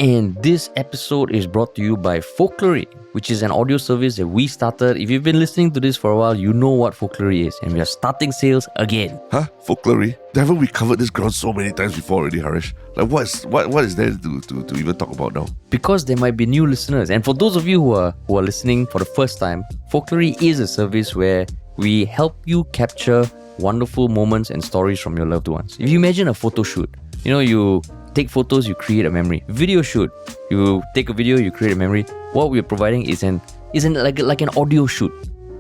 And this episode is brought to you by Folklory, which is an audio service that we started. If you've been listening to this for a while, you know what Folklory is, and we are starting sales again. Huh? Folklory? Haven't we covered this ground so many times before already, Harish? Like, what is there to even talk about now? Because there might be new listeners, and for those of you who are listening for the first time, Folklory is a service where we help you capture wonderful moments and stories from your loved ones. If you imagine a photo shoot, you take photos, you create a memory. Video shoot, you take a video, you create a memory. What we're providing is like an audio shoot.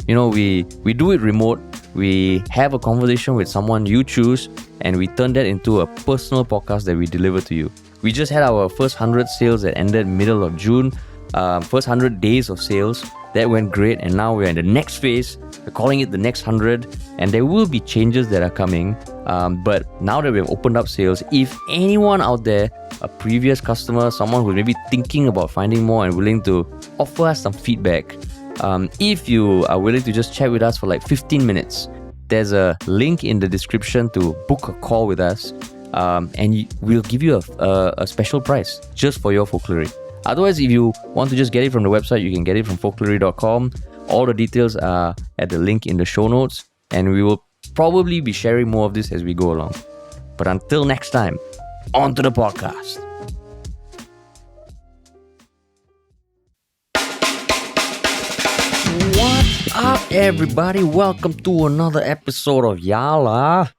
We do it remote. We have a conversation with someone you choose, and we turn that into a personal podcast that we deliver to you. We just had our first 100 sales that ended middle of June. First 100 days of sales. That went great, and now we're in the next phase. We're calling it the next 100, and there will be changes that are coming. But now that we've opened up sales, if anyone out there, a previous customer, someone who's maybe thinking about finding more and willing to offer us some feedback, if you are willing to just chat with us for like 15 minutes, there's a link in the description to book a call with us, and we'll give you a special price just for your Folklory. Otherwise, if you want to just get it from the website, you can get it from folklory.com. All the details are at the link in the show notes, and we will probably be sharing more of this as we go along. But until next time, on to the podcast. What's up, everybody? Welcome to another episode of Yala,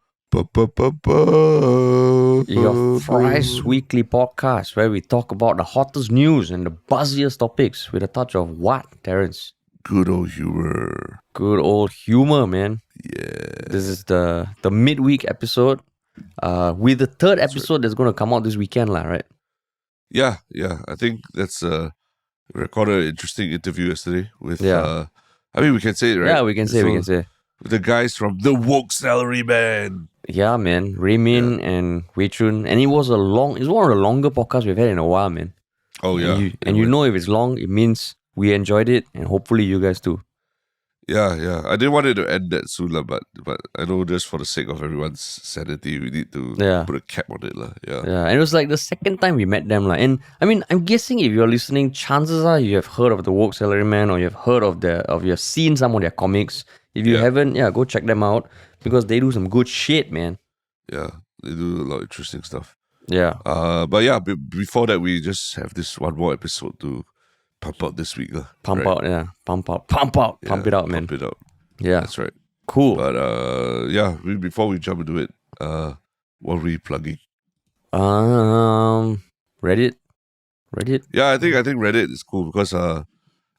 your thrice weekly podcast where we talk about the hottest news and the buzziest topics with a touch of what, Terrence? Good old humor. Good old humor, man. Yeah. This is the midweek episode. With the third episode that's going to come out this weekend, right? Yeah. I think that's recorded an interesting interview yesterday with. We can say it, right? Yeah, we can say. With the guys from the Woke Salary Man. Yeah, man. Raymin and Wei Chun, and it's one of the longer podcasts we've had in a while, man. Oh yeah, and you know if it's long, it means we enjoyed it, and hopefully you guys too. Yeah. I didn't want it to end that soon, but I know just for the sake of everyone's sanity, we need to put a cap on it, Yeah. Yeah, and it was like the second time we met them, and I mean, I'm guessing if you're listening, chances are you have heard of the Woke Salaryman, or you have heard of you have seen some of their comics. If you haven't, go check them out because they do some good shit, man. Yeah, they do a lot of interesting stuff. Yeah. Before that, we just have this one more episode to pump out this week. Pump it out, man. Pump it out. Yeah. That's right. Cool. But before we jump into it, what were we plugging? Reddit. Yeah, I think Reddit is cool because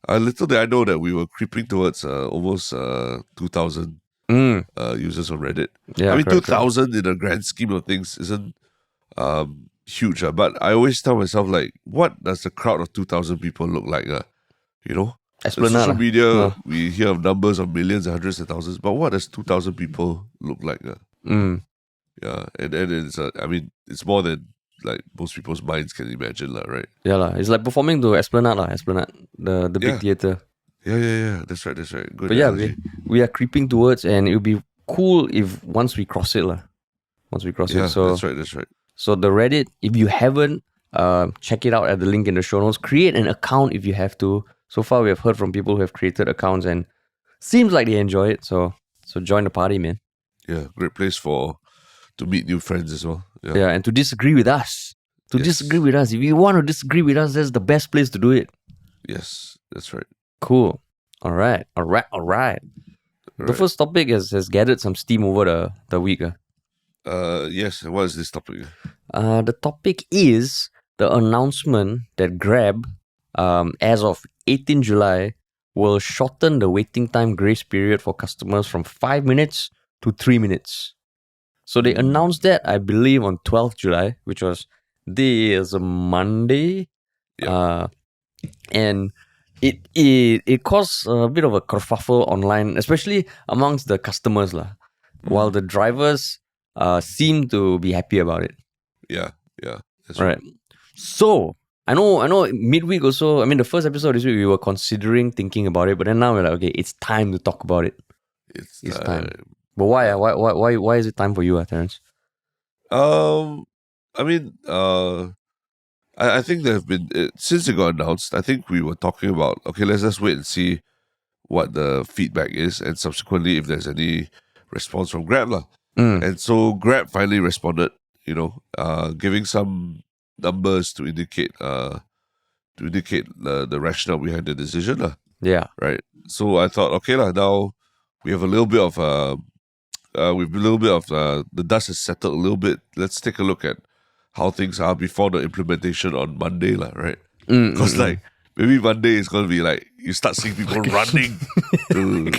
little did I know that we were creeping towards almost 2,000 users on Reddit. Yeah, I mean, 2,000 in the grand scheme of things isn't huge, but I always tell myself, like, what does the crowd of 2,000 people look like? Esplanade. On social media, we hear of numbers of millions and hundreds of thousands, but what does 2,000 people look like? Yeah, and then it's more than like most people's minds can imagine, right? Yeah, it's like performing to Esplanade, the big theatre. Yeah. That's right. Good. But analogy. we are creeping towards, and it would be cool if once we cross it, So that's right. So the Reddit, if you haven't, check it out at the link in the show notes. Create an account if you have to. So far, we have heard from people who have created accounts, and seems like they enjoy it. So join the party, man. Yeah, great place to meet new friends as well. Yeah, and to disagree with us. Disagree with us. If you want to disagree with us, that's the best place to do it. Yes, that's right. Cool. All right. The first topic has gathered some steam over the week. Yes, what is this topic? The topic is the announcement that Grab, as of 18 July, will shorten the waiting time grace period for customers from 5 minutes to 3 minutes. So they announced that, I believe, on 12th July, which was a Monday. Yeah. And it caused a bit of a kerfuffle online, especially amongst the customers, while the drivers seem to be happy about it. Yeah, that's right. So I know midweek also, I mean, the first episode this week we were thinking about it, but then now we're like, okay, it's time to talk about it. It's time. But why? Why is it time for you, Terrence? I mean, I think there have been since it got announced. I think we were talking about okay, let's just wait and see what the feedback is, and subsequently if there's any response from Grab lah. And so Grab finally responded, giving some numbers to indicate the rationale behind the decision lah. Yeah. Right. So I thought, okay lah, now we have a little bit of the dust has settled a little bit. Let's take a look at how things are before the implementation on Monday lah, right? Because like maybe Monday is gonna be like you start seeing people running to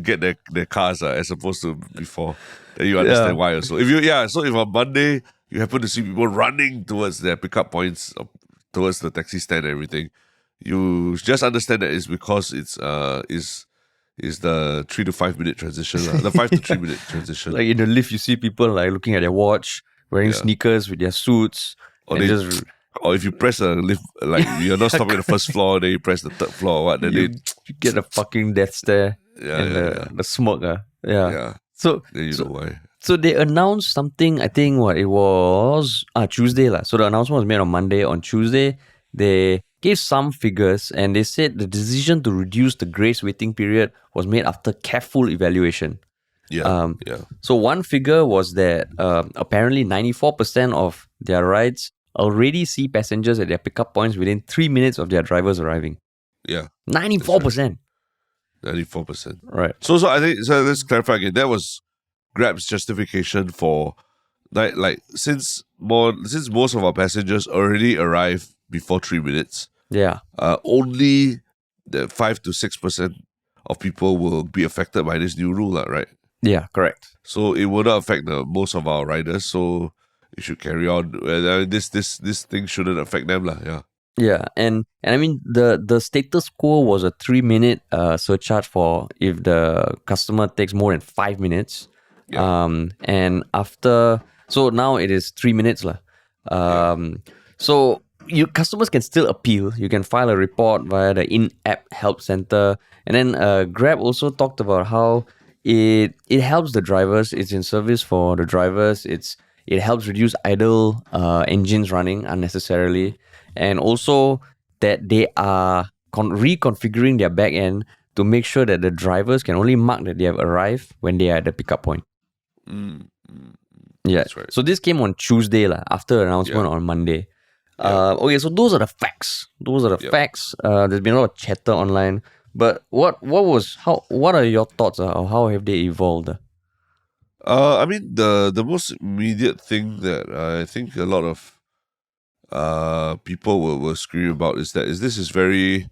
get their cars as opposed to before. Then you understand why also. So if on Monday you happen to see people running towards their pickup points, towards the taxi stand and everything, you just understand that it's because it's the 3 to 5 minute transition, the 5 to 3 minute transition. Like in the lift, you see people like looking at their watch, wearing sneakers with their suits, or if you press a lift, like you're not stopping at the first floor, then you press the third floor, or what? Then you get a fucking death stare and the smoke. Yeah. So then you know why. So they announced something. I think it was Tuesday lah. So the announcement was made on Monday. On Tuesday, they gave some figures and they said the decision to reduce the grace waiting period was made after careful evaluation. So one figure was that apparently 94% of their rides already see passengers at their pickup points within 3 minutes of their drivers arriving. Yeah. 94%. 94%. Right. So I think let's clarify again. That was Grab's justification for since most of our passengers already arrive before 3 minutes. Yeah. Only the 5 to 6% of people will be affected by this new rule, right? Yeah, correct. So it will not affect most of our riders. So it should carry on. This thing shouldn't affect them, yeah. Yeah, and I mean the status quo was a 3-minute surcharge for if the customer takes more than 5 minutes. Yeah. And after, so now it is 3 minutes lah. So your customers can still appeal. You can file a report via the in-app help center. And then Grab also talked about how it helps the drivers. It's in service for the drivers. It helps reduce idle engines running unnecessarily. And also that they are reconfiguring their back end to make sure that the drivers can only mark that they have arrived when they are at the pickup point. Yeah, that's right. So this came on Tuesday after announcement on Monday. Okay, so those are the facts. Facts. There's been a lot of chatter online. But what are your thoughts or how have they evolved? I mean the most immediate thing that I think a lot of people will scream about is this is very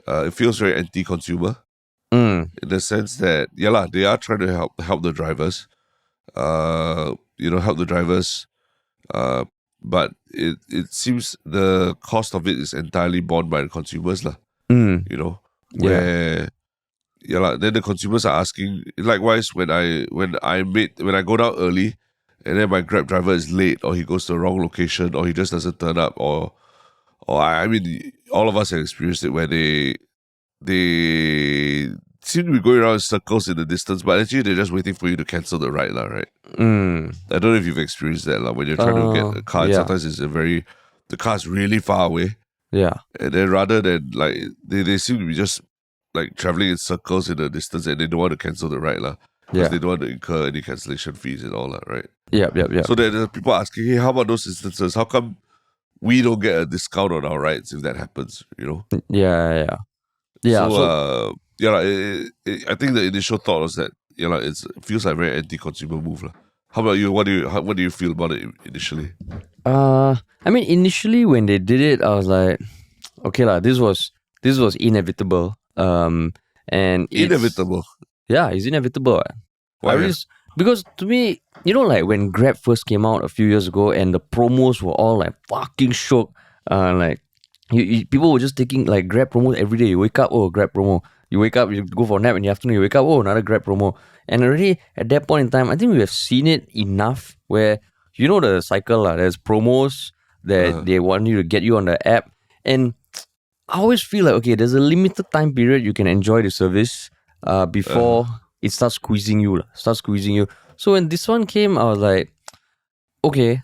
it feels very anti-consumer in the sense that they are trying to help the drivers, but it seems the cost of it is entirely borne by the consumers then the consumers are asking. Likewise, when I go down early and then my Grab driver is late, or he goes to the wrong location, or he just doesn't turn up, or I mean, all of us have experienced it where they seem to be going around in circles in the distance, but actually they're just waiting for you to cancel the ride, right? I don't know if you've experienced that when you're trying to get a car. And sometimes the car is really far away. Yeah, and then rather than they seem to be just traveling in circles in the distance, and they don't want to cancel the ride because they don't want to incur any cancellation fees and all that, right? Yeah. So there's people asking, hey, how about those instances? How come we don't get a discount on our rides if that happens? Yeah. So I think the initial thought was that it feels like a very anti-consumer move. How about you? What do you feel about it initially? I mean, initially when they did it, I was like, okay this was inevitable. And inevitable. It's inevitable. Why? Because to me, when Grab first came out a few years ago, and the promos were all fucking shook. People were just taking Grab promos every day. You wake up, Grab promo. You wake up, you go for a nap in the afternoon, you wake up, another Grab promo. And already at that point in time, I think we have seen it enough where the cycle. There's promos that they want you to get you on the app. And I always feel there's a limited time period you can enjoy the service before it starts squeezing you. So when this one came, I was like, okay,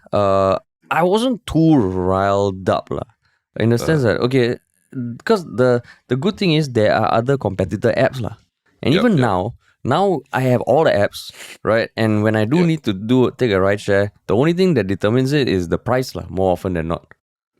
I wasn't too riled up lah. In the sense that because the good thing is there are other competitor apps lah. And Yep, even yep. now I have all the apps, right? And when I do Yep. need to take a ride share, the only thing that determines it is the price lah, more often than not.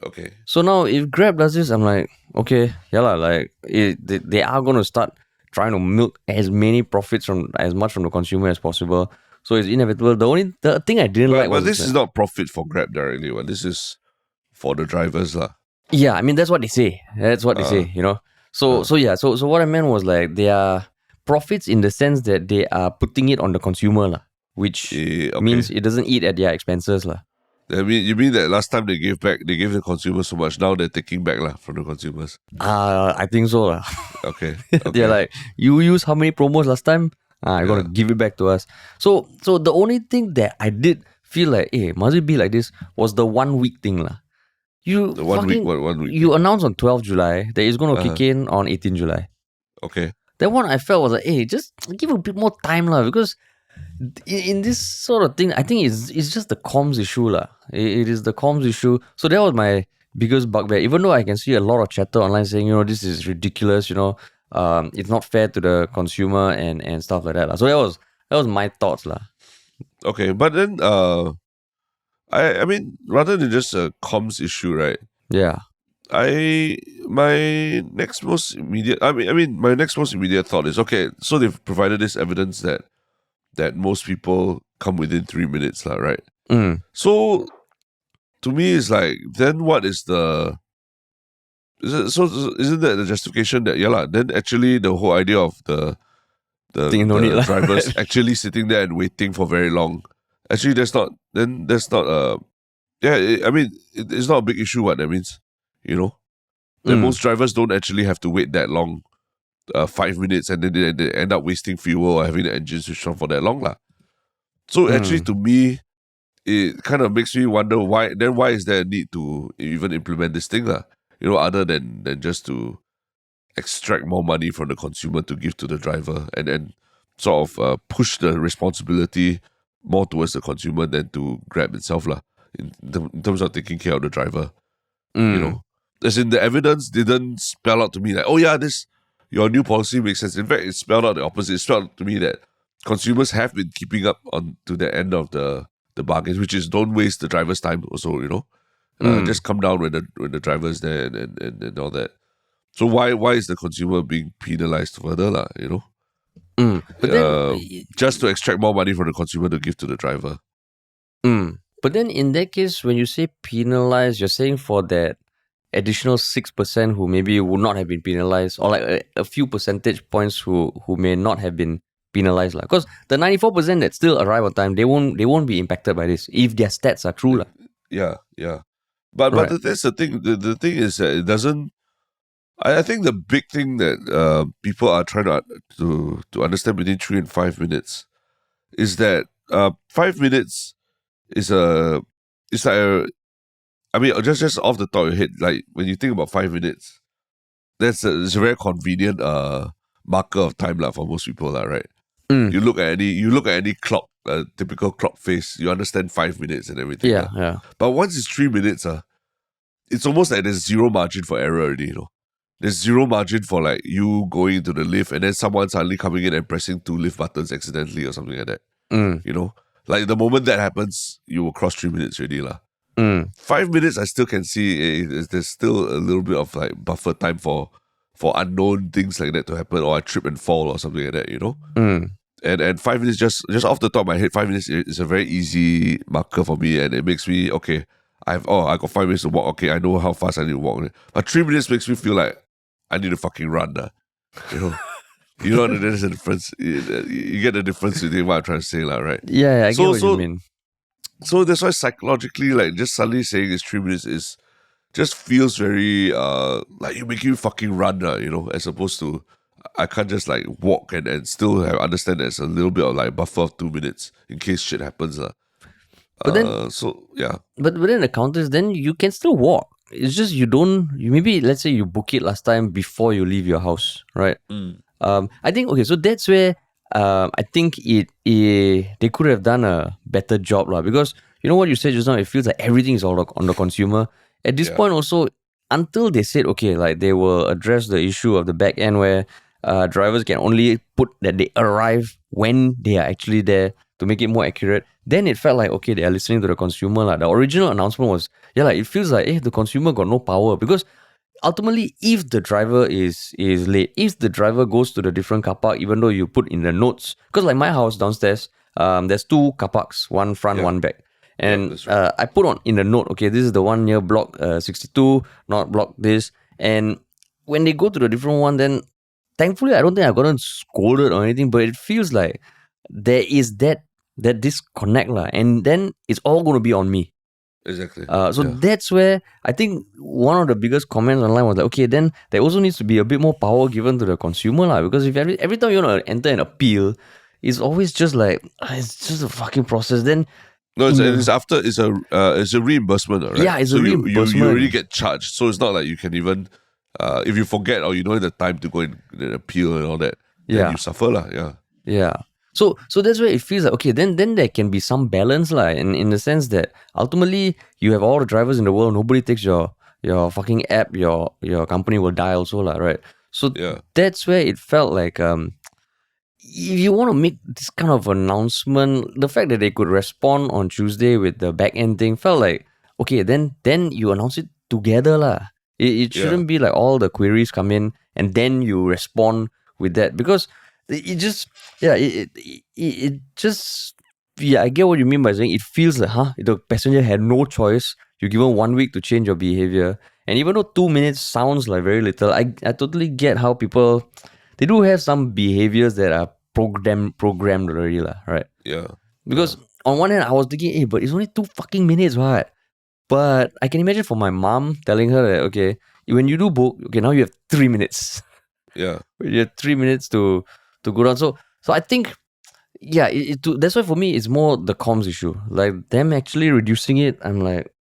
Okay. So now if Grab does this, I'm like, okay, yeah lah, like they are gonna start trying to milk as many profits from as much from the consumer as possible. So it's inevitable. The thing I didn't like But was this is not profit for Grab directly. Well, this is for the drivers lah. yeah, I mean that's what they say. That's what they say, you know. So what I meant was like they are profits in the sense that they are putting it on the consumer lah, which Okay. means it doesn't eat at their expenses lah. I mean, you mean that last time they gave the consumers so much, now they're taking back lah from the consumers. I think so lah. Okay. They're like, you use how many promos last time? You're gonna give it back to us. So the only thing that I did feel like, hey, must it be like this? Was the 1 week thing lah. You The 1 week, what 1 week? You announced on 12 July that it's gonna kick in on 18 July. Okay. That one I felt was like, hey, just give a bit more time lah, because in this sort of thing, I think it's just the comms issue lah. It is the comms issue. So that was my biggest bugbear. Even though I can see a lot of chatter online saying, this is ridiculous, it's not fair to the consumer and stuff like that lah. So that was my thoughts lah. Okay, but then I mean, rather than just a comms issue, right? Yeah. My next most immediate thought is, okay, so they've provided this evidence that most people come within 3 minutes, right? So to me, it's like, then what is isn't that the justification that then actually the whole idea of the drivers actually sitting there and waiting for very long, actually it's not a big issue. What that means, that most drivers don't actually have to wait that long, 5 minutes, and then they end up wasting fuel or having the engine switched on for that long lah. So actually, to me, it kind of makes me wonder why is there a need to even implement this thing lah? Other than just to extract more money from the consumer to give to the driver, and then sort of push the responsibility more towards the consumer than to Grab itself lah. In terms of taking care of the driver, as in the evidence didn't spell out to me like, oh yeah, your new policy makes sense. In fact, it spelled out the opposite. It spelled out to me that consumers have been keeping up on to the end of the bargains, which is don't waste the driver's time also, just come down when the driver's there and all that. So why is the consumer being penalized further lah, But then, just to extract more money from the consumer to give to the driver. But then in that case, when you say penalized, you're saying for that additional 6% who maybe would not have been penalized, or like a few percentage points who may not have been penalized lah. Because the 94% that still arrive on time, they won't be impacted by this if their stats are true lah. Yeah. But that's the thing. The thing is that it doesn't. I think the big thing that people are trying to understand between 3 and 5 minutes is that 5 minutes is just off the top of your head, like when you think about 5 minutes, it's a very convenient marker of time for most people right? You look at any clock, typical clock face, you understand 5 minutes and everything. Yeah. But once it's 3 minutes, it's almost like there's zero margin for error already. There's zero margin for like you going into the lift and then someone suddenly coming in and pressing 2 lift buttons accidentally or something like that. Like the moment that happens, you will cross 3 minutes already lah. 5 minutes, I still can see there's still a little bit of like buffer time for unknown things like that to happen, or I trip and fall or something like that, And 5 minutes, just off the top of my head, 5 minutes is a very easy marker for me, and it makes me, okay, I got 5 minutes to walk, okay, I know how fast I need to walk. But 3 minutes makes me feel like I need to fucking run. You know there's a difference. You get the difference between what I'm trying to say, right? Yeah, I get what you mean. So that's why psychologically, like just suddenly saying it's 3 minutes just feels very like you make you fucking run, as opposed to I can't just like walk and still understand there's a little bit of like buffer of 2 minutes in case shit happens. But then, so yeah. But then the counter is then you can still walk. It's just maybe let's say you book it last time before you leave your house, right? I think okay, so that's where I think they could have done a better job lah, because you know what you said just now, it feels like everything is all on the consumer. At this point also, until they said, okay, like they will address the issue of the back end where drivers can only put that they arrive when they are actually there to make it more accurate, then it felt like, okay, they are listening to the consumer. Like the original announcement was, like it feels like, the consumer got no power because ultimately, if the driver is late, if the driver goes to the different car park, even though you put in the notes, because like my house downstairs, there's two car parks, one front, one back. And that's right. I put on in the note, okay, this is the one near block 62, not block this. And when they go to the different one, then thankfully I don't think I gotten scolded or anything, but it feels like there is that disconnect lah, and then it's all going to be on me. Exactly. So that's where I think one of the biggest comments online was like, okay, then there also needs to be a bit more power given to the consumer lah. Because if every time you want to enter an appeal, it's always just like it's just a fucking process. Then No, it's a reimbursement, right? Yeah, it's a reimbursement. You already get charged, so it's not like you can even if you forget or you don't have the time to go and appeal and all that, then you suffer lah. Yeah. So that's where it feels like, okay, then there can be some balance lah, in the sense that ultimately you have all the drivers in the world, nobody takes your fucking app, your company will die also lah, right? So that's where it felt like if you want to make this kind of announcement, the fact that they could respond on Tuesday with the back end thing felt like, okay, then you announce it together lah. It shouldn't be like all the queries come in and then you respond with that, because it just it just I get what you mean by saying it feels like the passenger had no choice. You're given 1 week to change your behavior, and even though 2 minutes sounds like very little, I totally get how people, they do have some behaviors that are programmed already lah, right? Because on one hand I was thinking, hey, but it's only 2 fucking minutes, right? But I can imagine for my mom telling her that, okay, when you do book, okay, now you have 3 minutes. You have 3 minutes to go down. So I think, that's why for me it's more the comms issue. Like them actually reducing it, I'm like,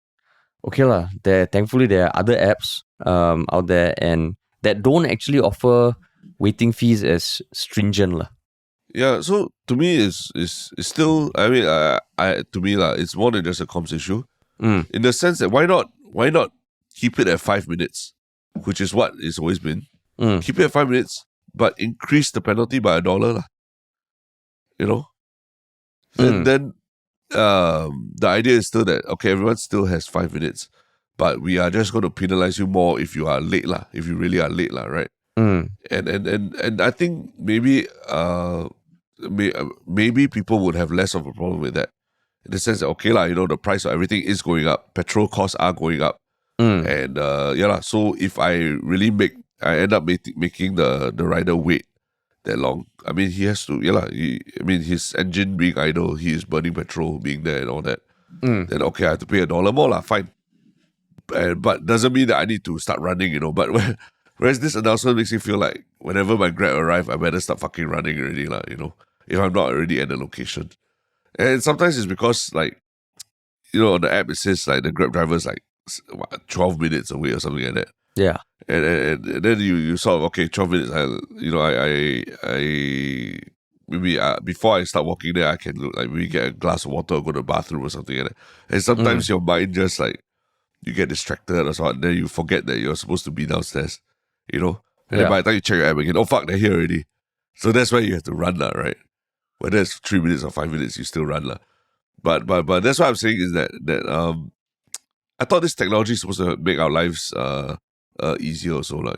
okay lah. Thankfully there are other apps out there and that don't actually offer waiting fees as stringent lah. Yeah, so to me it's still, I mean, to me lah, it's more than just a comms issue. In the sense that why not keep it at 5 minutes, which is what it's always been. Keep it at 5 minutes, but increase the penalty by $1 lah. You know? Then the idea is still that, okay, everyone still has 5 minutes, but we are just going to penalize you more if you are late lah, if you really are late lah, right? And I think maybe maybe people would have less of a problem with that, in the sense that, okay lah, the price of everything is going up, petrol costs are going up, and so if I really I end up making the rider wait that long, I mean, he has to, his engine being idle, he is burning petrol being there and all that, then okay, I have to pay $1 more lah, fine. But doesn't mean that I need to start running, but whereas this announcement makes me feel like whenever my Grab arrive, I better start fucking running already lah, if I'm not already at the location. And sometimes it's because, like, on the app it says like the Grab driver is like 12 minutes away or something like that. Yeah. And then you sort of, okay, 12 minutes, maybe before I start walking there, I can maybe get a glass of water or go to the bathroom or something like that. And sometimes your mind just like, you get distracted or something, and then you forget that you're supposed to be downstairs, And then by the time you check your app again, oh fuck, they're here already. So that's why you have to run lah, right? Whether it's 3 minutes or 5 minutes, you still run lah. But that's what I'm saying is that I thought this technology is supposed to make our lives easier also lah,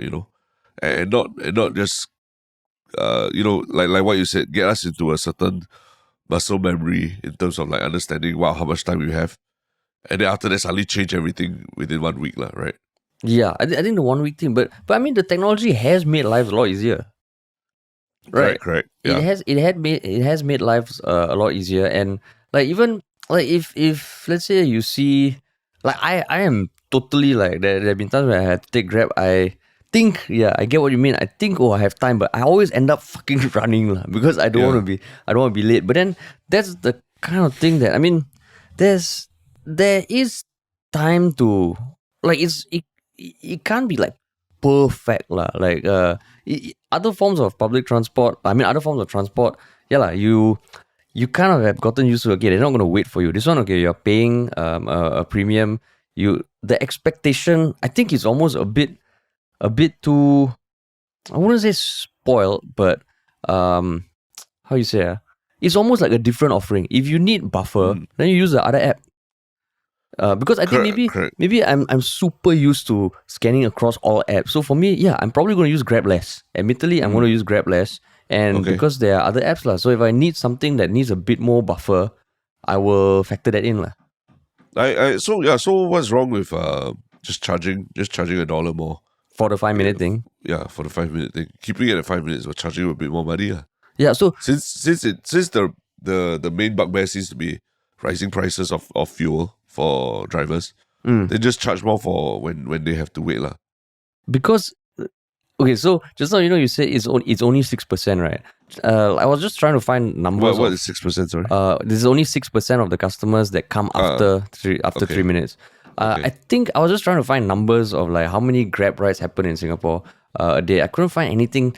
and not just like what you said, get us into a certain muscle memory in terms of like understanding, wow, how much time we have, and then after that suddenly change everything within 1 week lah, right? Yeah, I think the 1 week thing, but I mean the technology has made lives a lot easier. Right, correct. Yeah. It has made lives a lot easier, and like even like if let's say you see, like I am totally like there have been times where I had to take Grab. I think I get what you mean. I think I have time, but I always end up fucking running lah, because I don't want to be late. But then that's the kind of thing that, I mean, there is time to, like, it can't be like perfect lah. Like other forms of public transport, I mean other forms of transport, you you kind of have gotten used to, okay, they're not going to wait for you. This one, okay, you're paying a premium. The expectation, I think, is almost a bit too, I wouldn't say spoiled, but how you say, it's almost like a different offering. If you need buffer, then you use the other app. Because I think Correct. maybe I'm super used to scanning across all apps. So for me, yeah, I'm probably going to use Grab less. Admittedly, I'm going to use Grab less, and Okay. because there are other apps lah. So if I need something that needs a bit more buffer, I will factor that in lah. So what's wrong with just charging $1 more? For the 5 minute thing. Yeah, for the 5 minute thing. Keeping it at 5 minutes, but charging you a bit more money. Yeah, so Since the main bugbear seems to be rising prices of fuel for drivers, they just charge more for when they have to wait lah. because okay, so just now you said it's only 6%, right? I was just trying to find numbers. What is 6%? Sorry. This is only 6% of the customers that come after 3 minutes. Okay. I think I was just trying to find numbers of like how many Grab rides happen in Singapore a day. I couldn't find anything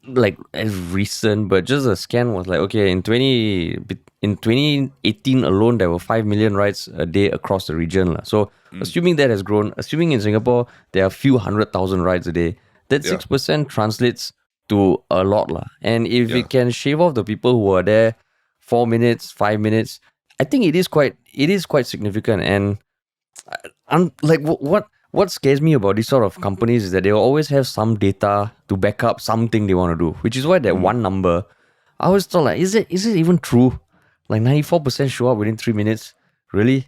like as recent, but just a scan was like, okay, in 2018 alone, there were 5 million rides a day across the region. So assuming that has grown, assuming in Singapore there are a few 100,000 rides a day, that 6% translates to a lot lah. And if it can shave off the people who are there 4 minutes, 5 minutes, I think it is quite significant. And I'm like, what scares me about these sort of companies is that they'll always have some data to back up something they want to do, which is why that one number, I always thought like, is it even true? Like 94% show up within 3 minutes, really?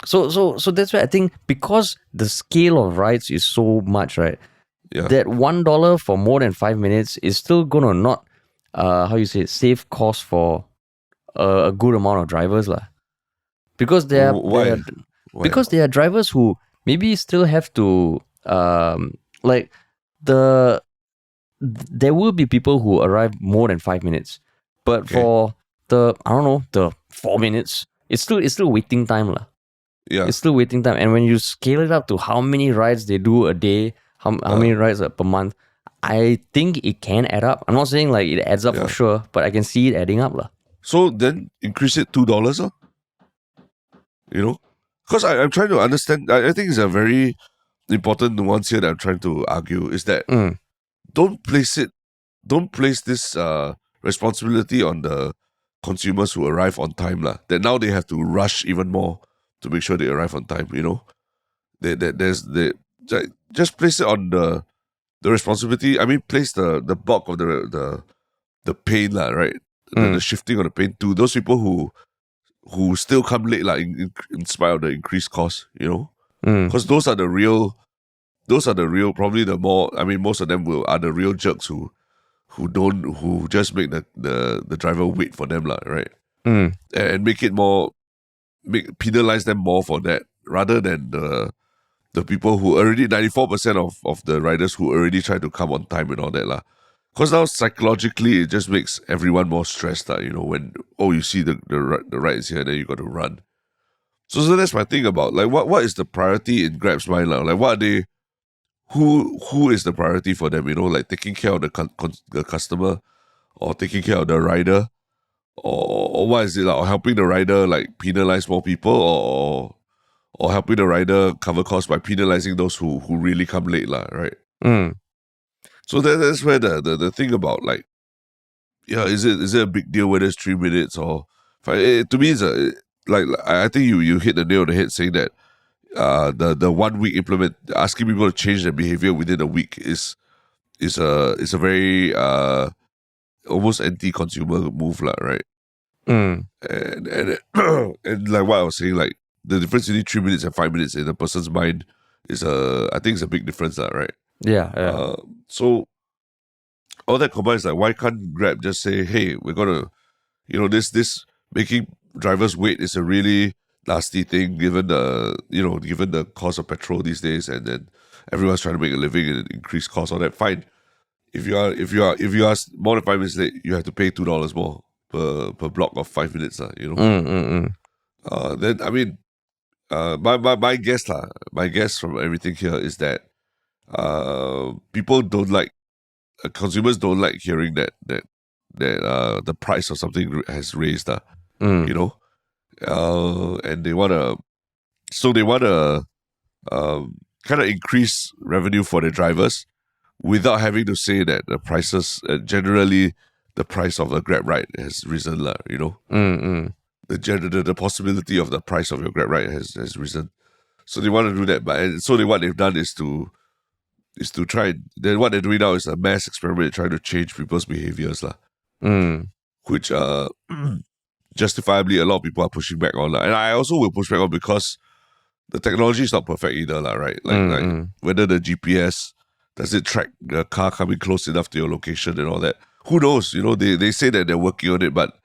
So that's why I think, because the scale of rides is so much, right? Yeah. That $1 for more than 5 minutes is still gonna not save cost for a good amount of drivers lah. Because Why? because there are drivers who maybe still have to there will be people who arrive more than 5 minutes, but for the 4 minutes, it's still waiting time lah. Yeah. It's still waiting time, and when you scale it up to how many rides they do a day, how many rides per month, I think it can add up. I'm not saying like it adds up for sure, but I can see it adding up lah. So then increase it $2, because I'm trying to understand. I think it's a very important nuance here that I'm trying to argue, is that don't place this responsibility on the consumers who arrive on time lah. That now they have to rush even more to make sure they arrive on time. Just place it on the responsibility. I mean, place the bulk of the pain lah, right? The shifting of the pain to those people who still come late lah, in spite of the increased cost. Because those are the real, probably the more, I mean, most of them are the real jerks who just make the driver wait for them lah, right? And make it more, penalize them more for that, rather than the people who already 94% of the riders who already try to come on time and all that lah. Because now psychologically it just makes everyone more stressed lah, when you see the ride is here, then you got to run. So that's my thing about like what is the priority in Grab's mind now? Like, what are they? Who is the priority for them? Like taking care of the customer, or taking care of the rider, or what is it like? Or helping the rider like penalize more people, or helping the rider cover costs by penalizing those who really come late lah, right? So that's where the thing about like, is it a big deal whether it's 3 minutes or 5? To me, it's I think you hit the nail on the head saying that the 1 week asking people to change their behavior within a week is a very almost anti-consumer move lah, right? And and like what I was saying, like the difference between 3 minutes and 5 minutes in a person's mind is I think it's a big difference lah, right? Yeah. So all that combined is like, why can't Grab just say, hey, we're gonna, this making drivers wait is a really nasty thing given the cost of petrol these days, and then everyone's trying to make a living and increase costs on that. Fine. If you are more than 5 minutes late, you have to pay $2 more per block of 5 minutes, Then I mean, my guess from everything here is that people don't like, consumers don't like hearing that that the price of something has raised, you know, and they want to kind of increase revenue for the drivers without having to say that the prices, generally, the price of a Grab ride has risen, you know. The possibility of the price of your Grab ride has risen. So they want to do that, but what they've done is to try. Then what they're doing now is a mass experiment trying to change people's behaviors, which justifiably a lot of people are pushing back on, and I also will push back on because the technology is not perfect either, right? Like whether the GPS does it track the car coming close enough to your location and all that. Who knows? You know, they say that they're working on it, but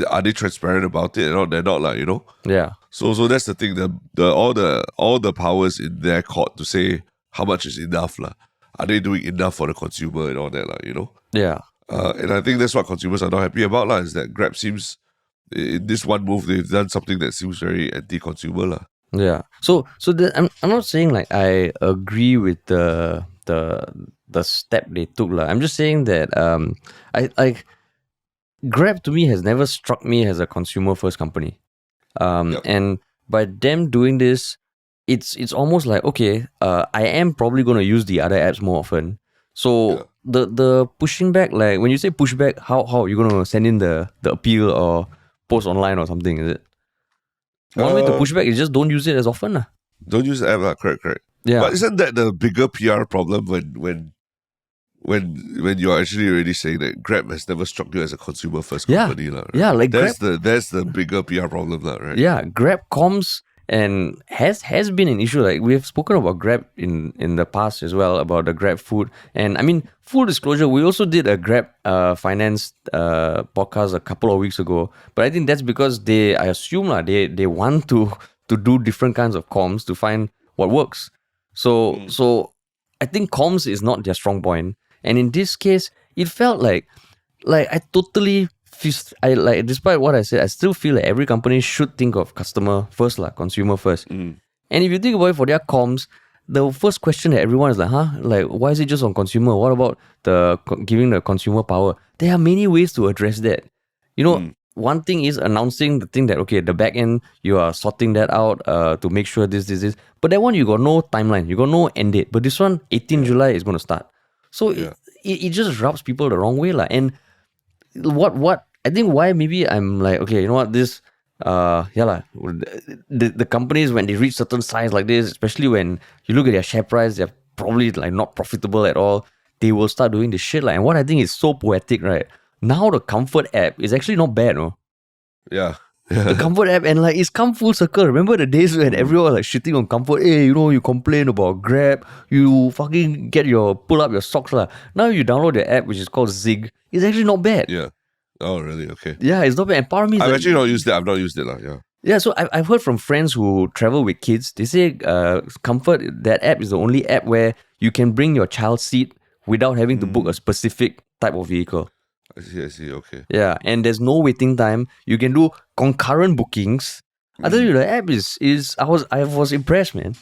are they transparent about it? They're not, like, you know. Yeah. So that's the thing. All the powers in their court to say how much is enough, Are they doing enough for the consumer and all that, you know? Yeah. And I think that's what consumers are not happy about, is that Grab seems, in this one move, they've done something that seems very anti-consumer, Yeah. So I'm not saying like I agree with the step they took, I'm just saying that I Grab to me has never struck me as a consumer first company. And by them doing this, it's almost like, okay, I am probably going to use the other apps more often. So the pushing back, like when you say pushback, how are you going to send in the appeal or post online or something, is it? One way to push back is just don't use it as often. Don't use the app, correct. Yeah. But isn't that the bigger PR problem when you're actually already saying that Grab has never struck you as a consumer first company, right? Yeah, like that's the bigger PR problem, right? Yeah, Grab comms and has been an issue. Like we have spoken about Grab in the past as well, about the Grab food. And I mean, full disclosure, we also did a Grab finance podcast a couple of weeks ago. But I think that's because I assume they want to do different kinds of comms to find what works. So I think comms is not their strong point. And in this case, it felt like I totally despite what I said, I still feel like every company should think of customer first, consumer first. And if you think about it for their comms, the first question that everyone is like, like, why is it just on consumer? What about giving the consumer power? There are many ways to address that. You know, one thing is announcing the thing that, okay, the back end, you are sorting that out to make sure this. But that one, you got no timeline, you got no end date. But this one, 18 July is going to start. So it just rubs people the wrong way. And what I think why maybe I'm like, okay, you know what, this the companies, when they reach certain size like this, especially when you look at their share price, they're probably like not profitable at all, they will start doing this shit. And what I think is so poetic, right? Now the Comfort app is actually not bad, no? Yeah. The Comfort app, and it's come full circle. Remember the days when everyone was shitting on Comfort? Hey, you complain about Grab, you fucking pull up your socks. Now you download the app, which is called Zig. It's actually not bad. Yeah. Oh, really? Okay. Yeah, it's not bad. And part of me I've actually not used it. I've not used it. Yeah. Yeah, so I've heard from friends who travel with kids. They say Comfort, that app is the only app where you can bring your child's seat without having to book a specific type of vehicle. I see. Okay. Yeah, and there's no waiting time. You can do concurrent bookings. I tell you, the app is I was impressed, man.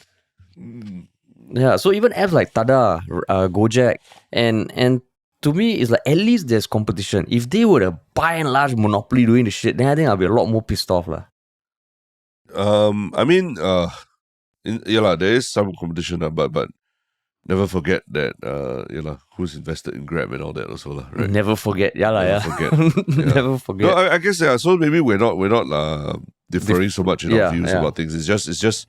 Yeah, so even apps like Tada, Gojek, and to me, it's like at least there's competition. If they were a by and large monopoly doing the shit, then I think I'll be a lot more pissed off, . I mean, there is some competition, but never forget that, who's invested in Grab and all that also, right? Never forget, Never forget. Never forget. No, I guess so. Maybe we're not differing so much in our views about things. It's just.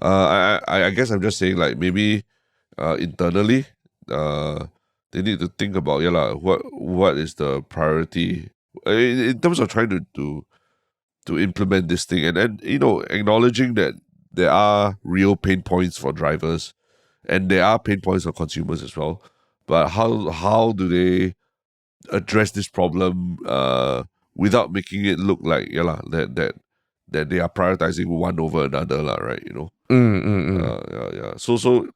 I guess I'm just saying, like, maybe internally, they need to think about what is the priority in terms of trying to implement this thing, and acknowledging that there are real pain points for drivers and there are pain points for consumers as well. But how do they address this problem without making it look like that they are prioritizing one over another, right? Yeah. So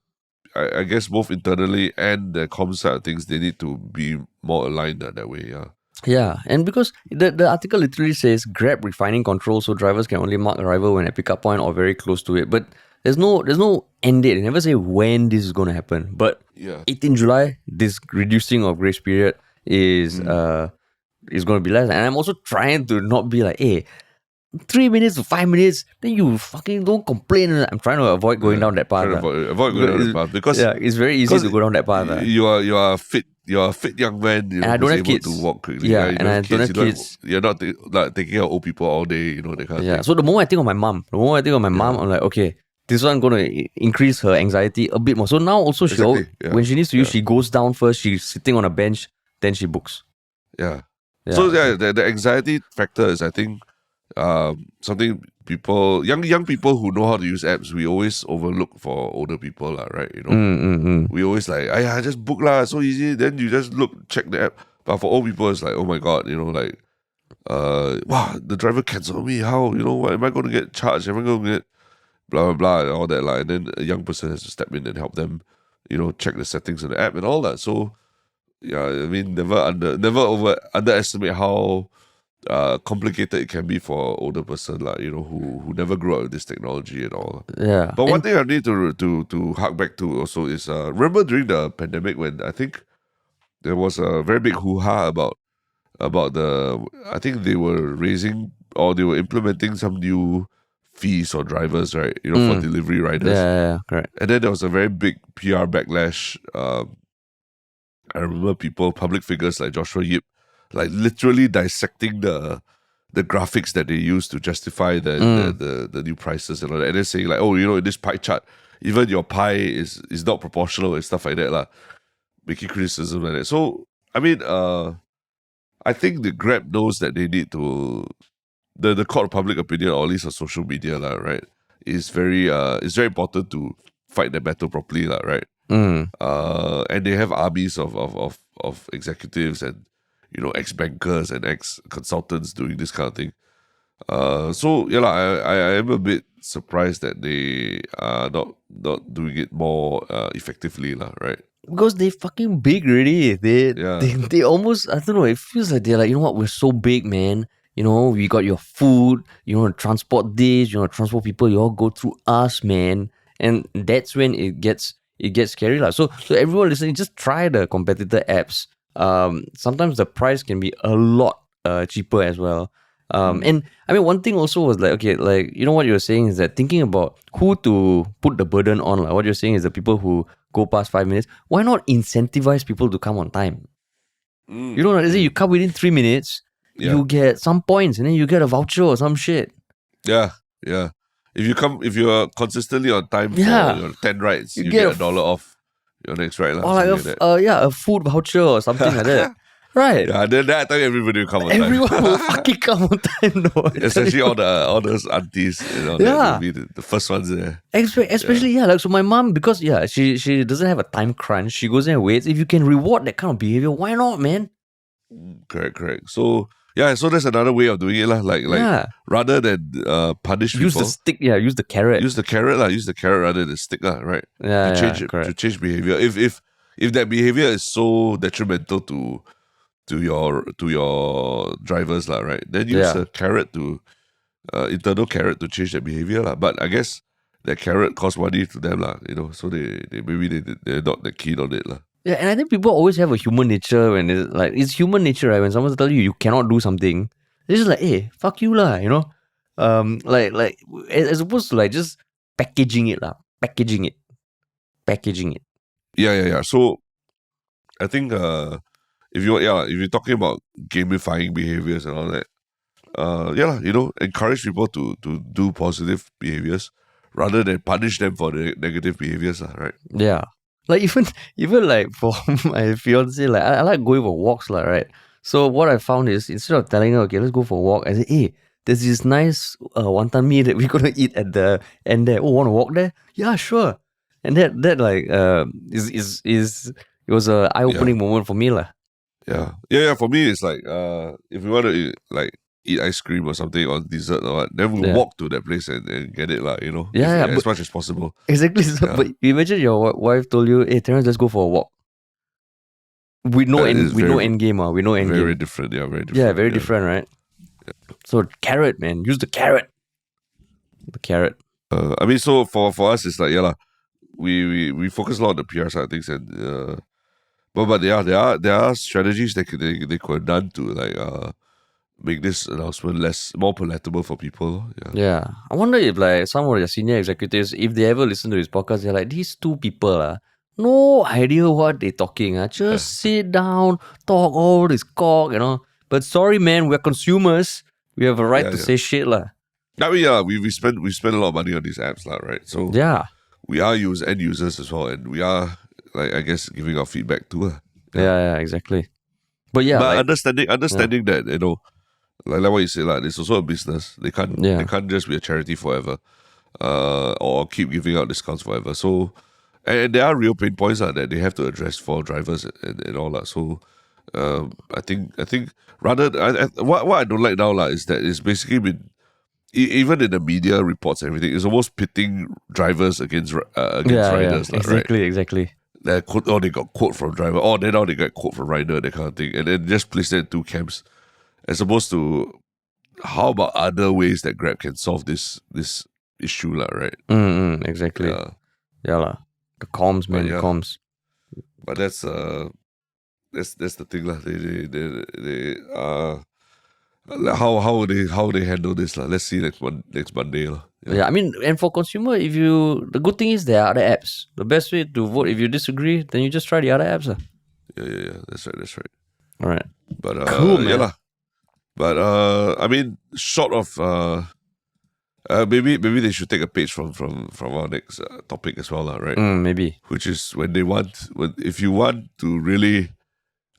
I guess both internally and the comms side of things, they need to be more aligned that way. Yeah. Yeah, and because the article literally says Grab refining control so drivers can only mark arrival when at pickup point or very close to it. But there's no end date. They never say when this is going to happen. But 18 July, this reducing of grace period is it's going to be less. And I'm also trying to not be like, hey, 3 minutes to 5 minutes, then you fucking don't complain. I'm trying to avoid going down that path. Trying to avoid going down that path because it's very easy to go down that path. You are fit. You're a fit young man. You know, and I don't have able kids to walk quickly. Yeah, and I don't have kids. You're not like taking care of old people all day. You know, that kind of thing. So the moment I think of my mom, I'm like, okay, this one going to increase her anxiety a bit more. So now also when she needs to use, she goes down first. She's sitting on a bench, then she books. Yeah. So the anxiety factor is, I think, something people, young people who know how to use apps, we always overlook for older people, right? You know, we always like, just book lah, so easy. Then you just check the app. But for old people, it's like, oh my god, you know, like, wow, the driver cancelled me. How, you know, what am I going to get charged? Am I going to get blah blah blah and all that like? And then a young person has to step in and help them, you know, check the settings of the app and all that. So yeah, I mean, never underestimate how complicated it can be for an older person, like, you know, who never grew up with this technology and all. Yeah. But one thing I need to hark back to also is remember during the pandemic when I think there was a very big hoo-ha about the, I think they were raising or they were implementing some new fees for drivers, right? You know, for delivery riders. Yeah, correct. And then there was a very big PR backlash. I remember public figures like Joshua Yip, like literally dissecting the graphics that they use to justify the new prices and all that. And then saying like, oh, you know, in this pie chart, even your pie is not proportional and stuff like that, lah. Making criticism like that. So I mean, I think the Grab knows that they need to, the court of public opinion, or at least on social media, lah, right? Is very it's very important to fight the battle properly, lah, right? And they have armies of executives and, you know, ex-bankers and ex-consultants doing this kind of thing. So yeah, I am a bit surprised that they are not doing it more effectively, lah, right? Because they fucking big already. They almost, I don't know, it feels like they're like, you know what, we're so big, man. You know, we got your food, you want to transport this, you want to transport people, you all go through us, man. And that's when it gets scary. So everyone listening, just try the competitor apps. Sometimes the price can be a lot cheaper as well. And I mean, one thing also was like, okay, like, you know what you're saying is that thinking about who to put the burden on, like what you're saying is the people who go past 5 minutes. Why not incentivize people to come on time? You know, let's say you come within 3 minutes, you get some points and then you get a voucher or some shit. Yeah. If you're consistently on time for your 10 rides, you get $1 off your next ride. Or like a food voucher or something like that. Right. Yeah, then I tell you, everybody will come on time. Everyone will fucking come on time, though. Especially all those aunties, you know, that will be the first ones there. Especially, like, so my mom, because, she doesn't have a time crunch. She goes there and waits. If you can reward that kind of behavior, why not, man? Correct. So, so that's another way of doing it, lah. Like rather than punish people. Use the stick, use the carrot. Use the carrot rather than the stick, right? To change behavior. If that behavior is so detrimental to your drivers, lah, right? Then use a carrot internal carrot to change their behavior, lah. But I guess that carrot costs money to them, lah. You know, so they're not that keen on it, lah. Yeah, and I think people always have a human nature when it's human nature, right? When someone tells you cannot do something, it's just like, hey, fuck you, lah. You know, like as opposed to like just packaging it, lah. Packaging it. Yeah. So I think if you're talking about gamifying behaviors and all that, you know, encourage people to do positive behaviors rather than punish them for the negative behaviors, right? Yeah. Like even like for my fiance, like I like going for walks, like, right? So what I found is, instead of telling her, okay, let's go for a walk, I say, hey, there's this nice wonton mee that we're gonna eat at the end there. Oh, want to walk there? Yeah, sure. And that like is it was a eye-opening moment for me, lah. Yeah. For me, it's like if we want to eat ice cream or something or dessert or what, then we'll walk to that place and get it, you know. As much as possible. Exactly. So, but imagine your wife told you, hey, Terence, let's go for a walk. We know end game. We know end game. Very different. Yeah, very different. Yeah, very different, right? Yeah. So carrot, man. Use the carrot. The carrot. I mean, so for us, it's like, we focus a lot on the PR side of things, and But there are strategies they could have done to like make this announcement more palatable for people. Yeah. Yeah. I wonder if like some of the senior executives, if they ever listen to this podcast, they're like, these two people, no idea what they're talking. Just sit down, talk all this cock, But sorry, man, we're consumers. We have a right to say shit. I mean, yeah, we spend a lot of money on these apps, right? So Yeah. we are end users as well, and we are like, I guess, giving our feedback too. Yeah, exactly. But yeah, but like, understanding that, like what you say, like, it's also a business. They can't just be a charity forever, or keep giving out discounts forever. So, and there are real pain points that they have to address for drivers and all that. So, I think rather, what I don't like now is that it's basically been, even in the media reports and everything, it's almost pitting drivers against riders. Exactly. They got quote from driver. Then now they got quote from rider, that kind of thing. And then just place them in two camps. As opposed to, how about other ways that Grab can solve this issue, right? Exactly. Yeah. The comms, man, comms. But that's the thing, how they handle this, Let's see next Monday, Yeah, I mean, and for consumer, the good thing is there are other apps. The best way to vote, if you disagree, then you just try the other apps. Yeah. That's right. All right. But cool, man. But I mean, short of maybe they should take a page from our next topic as well, right? Maybe. Which is if you want to really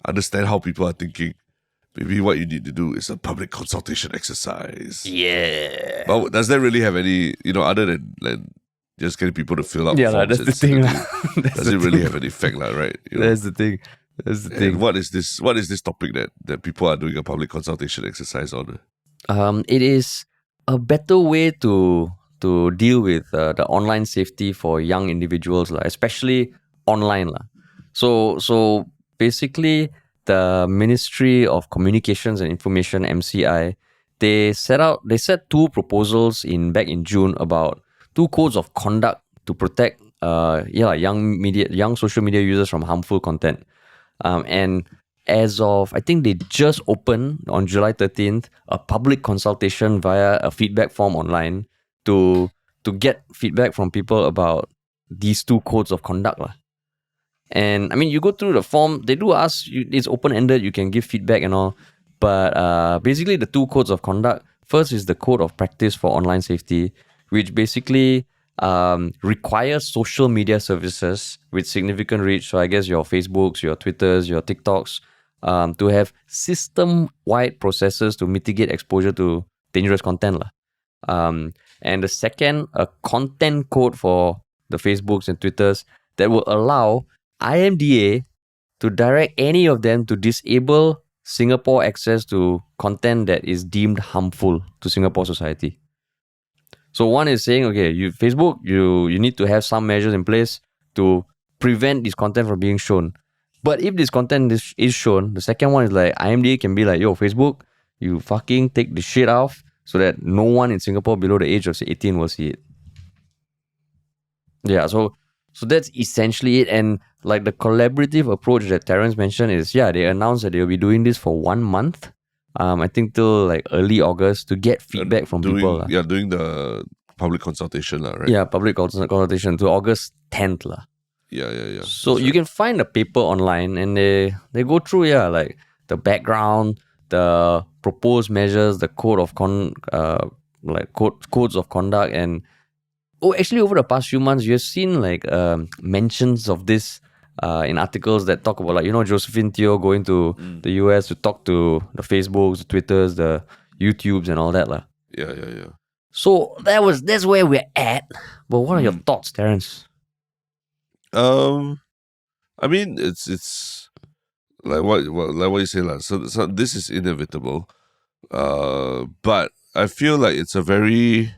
understand how people are thinking, maybe what you need to do is a public consultation exercise. Yeah. But does that really have any, other than just getting people to fill up forms? Yeah, that's the thing. Does it really have an effect, right? That's the thing. And what is this topic that people are doing a public consultation exercise on? It is a better way to deal with the online safety for young individuals, especially online. So basically, the Ministry of Communications and Information, MCI, they set two proposals back in June about two codes of conduct to protect young social media users from harmful content. And as of, I think they just opened on July 13th, a public consultation via a feedback form online to get feedback from people about these two codes of conduct. And I mean, you go through the form, they do ask you, it's open-ended, you can give feedback and all. But basically, the two codes of conduct, first is the Code of Practice for Online Safety, which basically requires social media services with significant reach, so I guess your Facebooks, your Twitters, your TikToks, to have system-wide processes to mitigate exposure to dangerous content. And the second, a content code for the Facebooks and Twitters that will allow IMDA to direct any of them to disable Singapore access to content that is deemed harmful to Singapore society. So one is saying, okay, Facebook, you need to have some measures in place to prevent this content from being shown. But if this content is shown, the second one is like, IMDA can be like, yo, Facebook, you fucking take the shit off so that no one in Singapore below the age of 18 will see it. Yeah, so that's essentially it. And like the collaborative approach that Terence mentioned is, they announced that they'll be doing this for 1 month. I think till like early August to get feedback from people. Doing the public consultation, right? Yeah, public consultation to August 10th. Yeah. So you can find a paper online and they go through, like the background, the proposed measures, the code of codes of conduct. And actually over the past few months, you've seen like mentions of this in articles that talk about, like, Josephine Teo going to the US to talk to the Facebooks, the Twitters, the YouTubes and all that. Yeah. So that's where we're at. But what are your thoughts, Terence? I mean, it's like what you say, so this is inevitable. But I feel like it's a very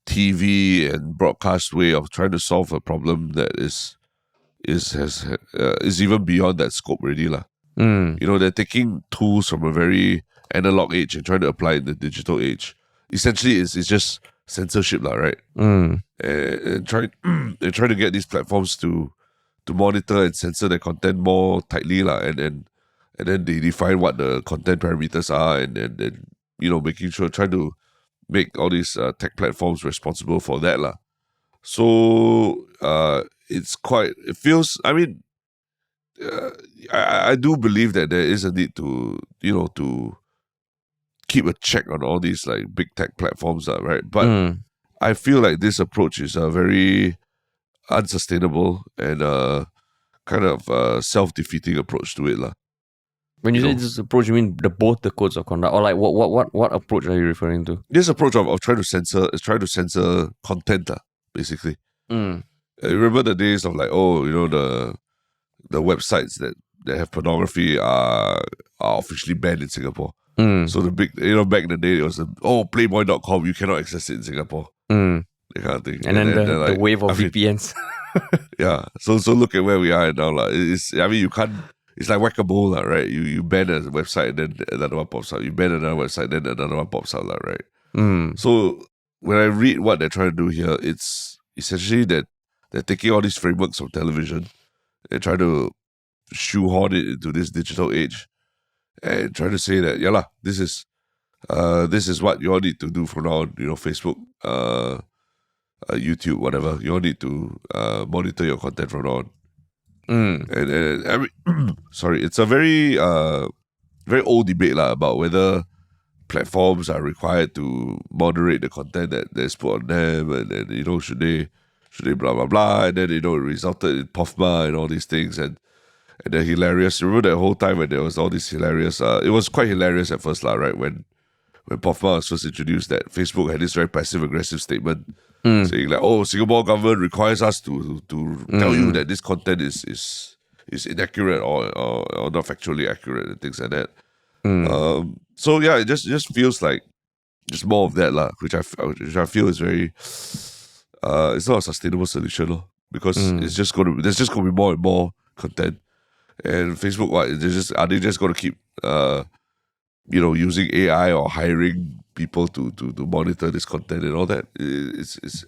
TV and broadcast way of trying to solve a problem that is even beyond that scope already, They're taking tools from a very analog age and trying to apply it in the digital age. Essentially, it's just censorship, right? And trying to get these platforms to monitor and censor the content more tightly, lah, and then they define what the content parameters are, and then making sure, trying to make all these tech platforms responsible for that, lah. So it feels, I mean, I do believe that there is a need to keep a check on all these like big tech platforms, right? But I feel like this approach is very unsustainable and kind of self-defeating approach to it, lah. When you say this approach, you mean both the codes of conduct, or like what approach are you referring to? This approach of trying to censor content, basically. Remember the days of like, the websites that have pornography are officially banned in Singapore. So the big, back in the day, it was Playboy.com, you cannot access it in Singapore. That kind of thing. And then the wave of VPNs. Yeah. So look at where we are now. You can't, it's like whack-a-mole, right? You ban a website, then another one pops out. You ban another website, then another one pops out, right? So when I read what they're trying to do here, it's essentially that they're taking all these frameworks of television and trying to shoehorn it into this digital age and trying to say that, this is what you all need to do from now on, Facebook, YouTube, whatever. You all need to monitor your content from now on. And sorry, it's a very very old debate about whether platforms are required to moderate the content that's put on them, and then should they blah blah blah, and then it resulted in POFMA and all these things, and they're hilarious. Remember that whole time when there was all this hilarious it was quite hilarious at first, right? When POFMA was first introduced, that Facebook had this very passive aggressive statement saying like, Singapore government requires us to tell you that this content is inaccurate or not factually accurate and things like that. So yeah, it just feels like just more of that, which I feel is very it's not a sustainable solution, because there's just gonna be more and more content. And Facebook, are they just gonna keep using AI or hiring people to monitor this content and all that? It's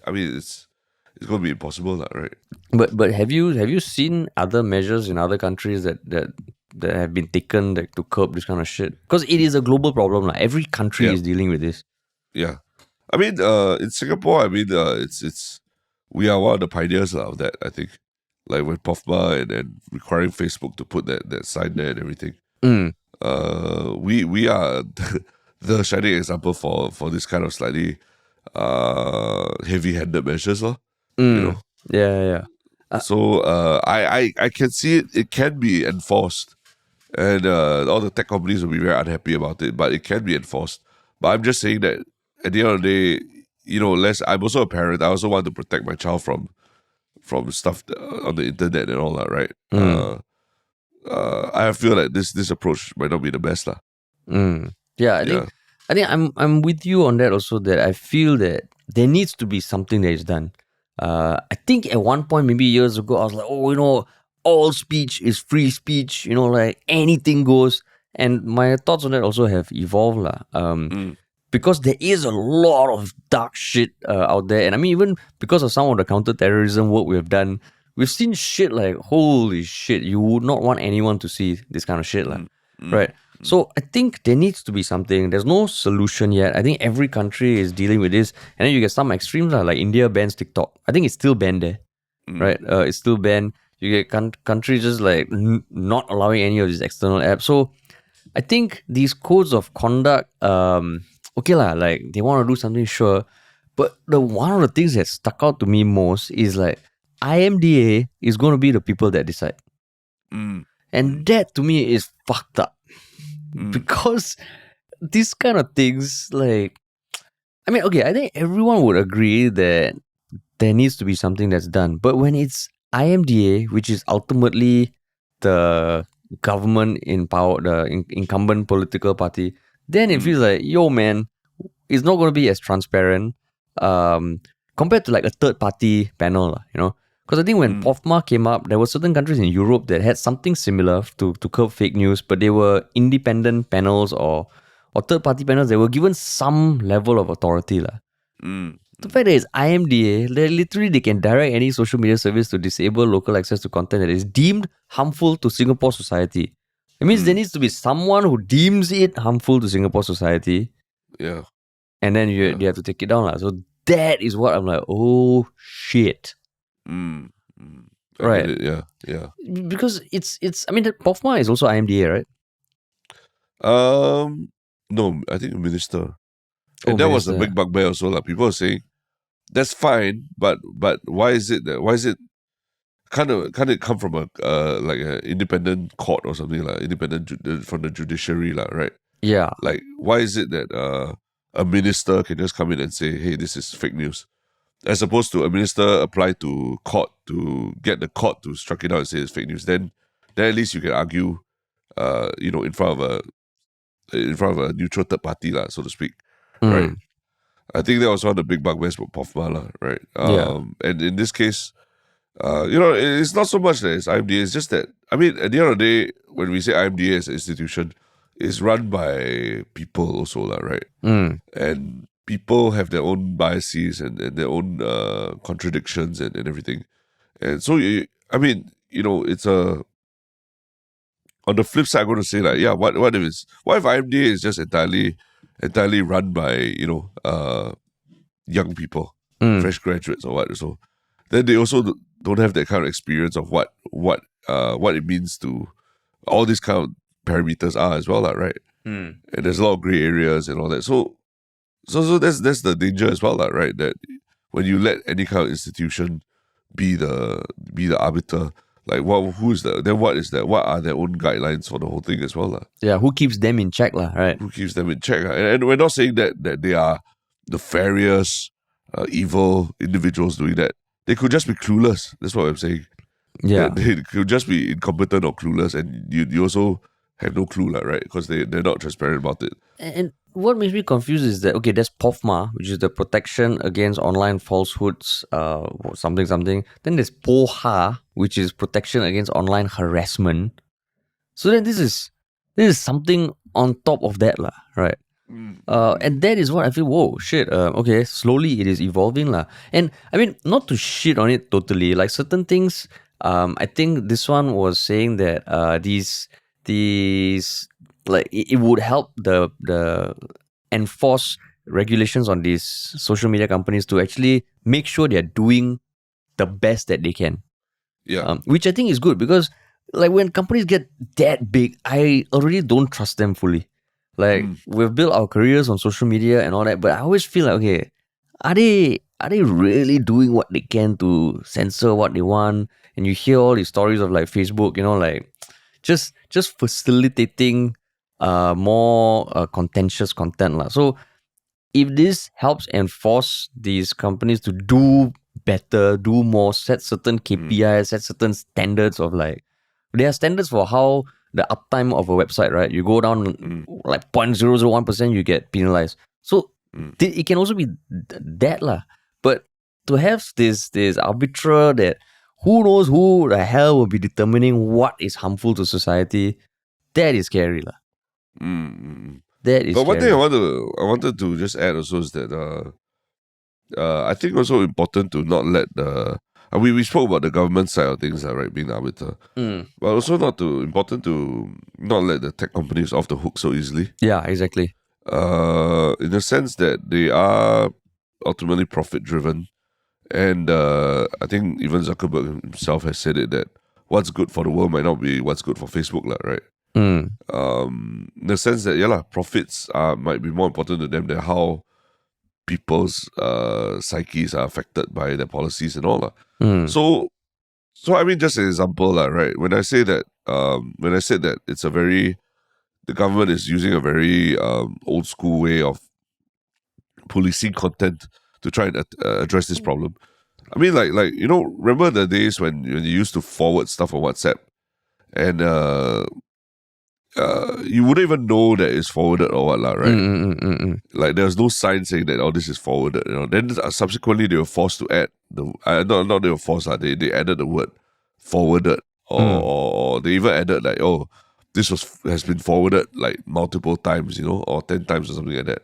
gonna be impossible, right? But have you seen other measures in other countries that have been taken to curb this kind of shit? Because it is a global problem. Every country is dealing with this. Yeah, I mean, in Singapore, it's we are one of the pioneers of that. I think, like with POFMA and requiring Facebook to put that sign there and everything. We are the shining example for this kind of slightly heavy-handed measures, Yeah. So I can see it can be enforced, and all the tech companies will be very unhappy about it, but it can be enforced. But I'm just saying that at the end of the day, I'm also a parent. I also want to protect my child from stuff on the internet and all that, right? I feel like this approach might not be the best, lah. Yeah, I think I'm with you on that also. That I feel that there needs to be something that is done. I think at one point, maybe years ago, I was like, all speech is free speech. Like anything goes. And my thoughts on that also have evolved, lah. Because there is a lot of dark shit out there. And I mean, even because of some of the counter-terrorism work we have done, we've seen shit like, holy shit, you would not want anyone to see this kind of shit, right? So I think there needs to be something. There's no solution yet. I think every country is dealing with this. And then you get some extremes, like India bans TikTok. I think it's still banned there, right? It's still banned. You get countries just like not allowing any of these external apps. So I think these codes of conduct, okay lah, like they want to do something, sure. But one of the things that stuck out to me most is like IMDA is going to be the people that decide. And that to me is fucked up. Because these kind of things, like, I mean, okay, I think everyone would agree that there needs to be something that's done. But when it's IMDA, which is ultimately the government in power, the incumbent political party, then it feels like, yo man, it's not going to be as transparent compared to like a third party panel, Because I think when POFMA came up, there were certain countries in Europe that had something similar to curb fake news, but they were independent panels or third party panels that were given some level of authority. The fact that it's IMDA, they can direct any social media service to disable local access to content that is deemed harmful to Singapore society. It means there needs to be someone who deems it harmful to Singapore society, Yeah. and then you have to take it down. So that is what I'm like, oh shit. Mm. Mm. I Right. get it. Yeah. Yeah. Because I mean, POFMA is also IMDA, right? No, I think minister. Oh, And that was the minister. big bugbear also. Like people are saying, that's fine, but why is it can't it come from a like an independent court or something like from the judiciary, like, right? Yeah. Like, why is it that a minister can just come in and say, hey, this is fake news? As opposed to a minister apply to court to get the court to strike it out and say it's fake news. Then at least you can argue, in front of a neutral third party, lah, so to speak, right? I think that was one of the big bugbears with POFMA, lah, right? And in this case, it's not so much that it's IMDA. It's just that, I mean, at the end of the day, when we say IMDA as an institution, it's run by people also, lah, right? And people have their own biases and their own contradictions and everything. And so, it's on the flip side, I'm going to say, like, yeah, what if IMDA is just entirely run by, young people, fresh graduates or what? So then they also don't have that kind of experience of what it means to all these kind of parameters are as well, like, right? And there's a lot of gray areas and all that. So that's the danger as well, like, right? That when you let any kind of institution be the arbiter, like, what is that? What are their own guidelines for the whole thing as well, like? Yeah, who keeps them in check, right? Who keeps them in check? And we're not saying that they are nefarious, evil individuals doing that. They could just be clueless. That's what I'm saying. Yeah. They could just be incompetent or clueless, and you also have no clue, right? Because they're not transparent about it. And what makes me confused is that, okay, there's POFMA, which is the Protection Against Online Falsehoods, something. Then there's POHA, which is Protection Against Online Harassment. So then this is something on top of that, right? And that is what I feel, whoa, shit, okay, slowly it is evolving. And I mean, not to shit on it totally, like certain things, I think this one was saying that these like it would help the enforce regulations on these social media companies to actually make sure they're doing the best that they can. Yeah. Which I think is good because like when companies get that big, I already don't trust them fully. Like we've built our careers on social media and all that, but I always feel like, okay, are they really doing what they can to censor what they want? And you hear all these stories of like Facebook, like just facilitating more contentious content. So if this helps enforce these companies to do better, do more, set certain KPIs, set certain standards of like, there are standards for how the uptime of a website, right? You go down like 0.001%, you get penalized. So it can also be that lah. But to have this arbiter that who knows who the hell will be determining what is harmful to society, that is scary lah. That is But one scary. thing I wanted to just add also is that I think also important to not let we spoke about the government side of things, right, being the arbiter. But also important to not let the tech companies off the hook so easily. Yeah, exactly. In the sense that they are ultimately profit driven. And I think even Zuckerberg himself has said it that what's good for the world might not be what's good for Facebook, right? In the sense that, profits might be more important to them than how people's psyches are affected by their policies and all. So I mean, just an example, right? When I say that, when I said that the government is using a very old school way of policing content to try and address this problem. I mean, like remember the days when you used to forward stuff on WhatsApp, and you wouldn't even know that it's forwarded or what, right? Like there's no sign saying that this is forwarded. Then subsequently they were forced to add not they were forced, they added the word forwarded, or they even added like, this has been forwarded like multiple times, or 10 times or something like that.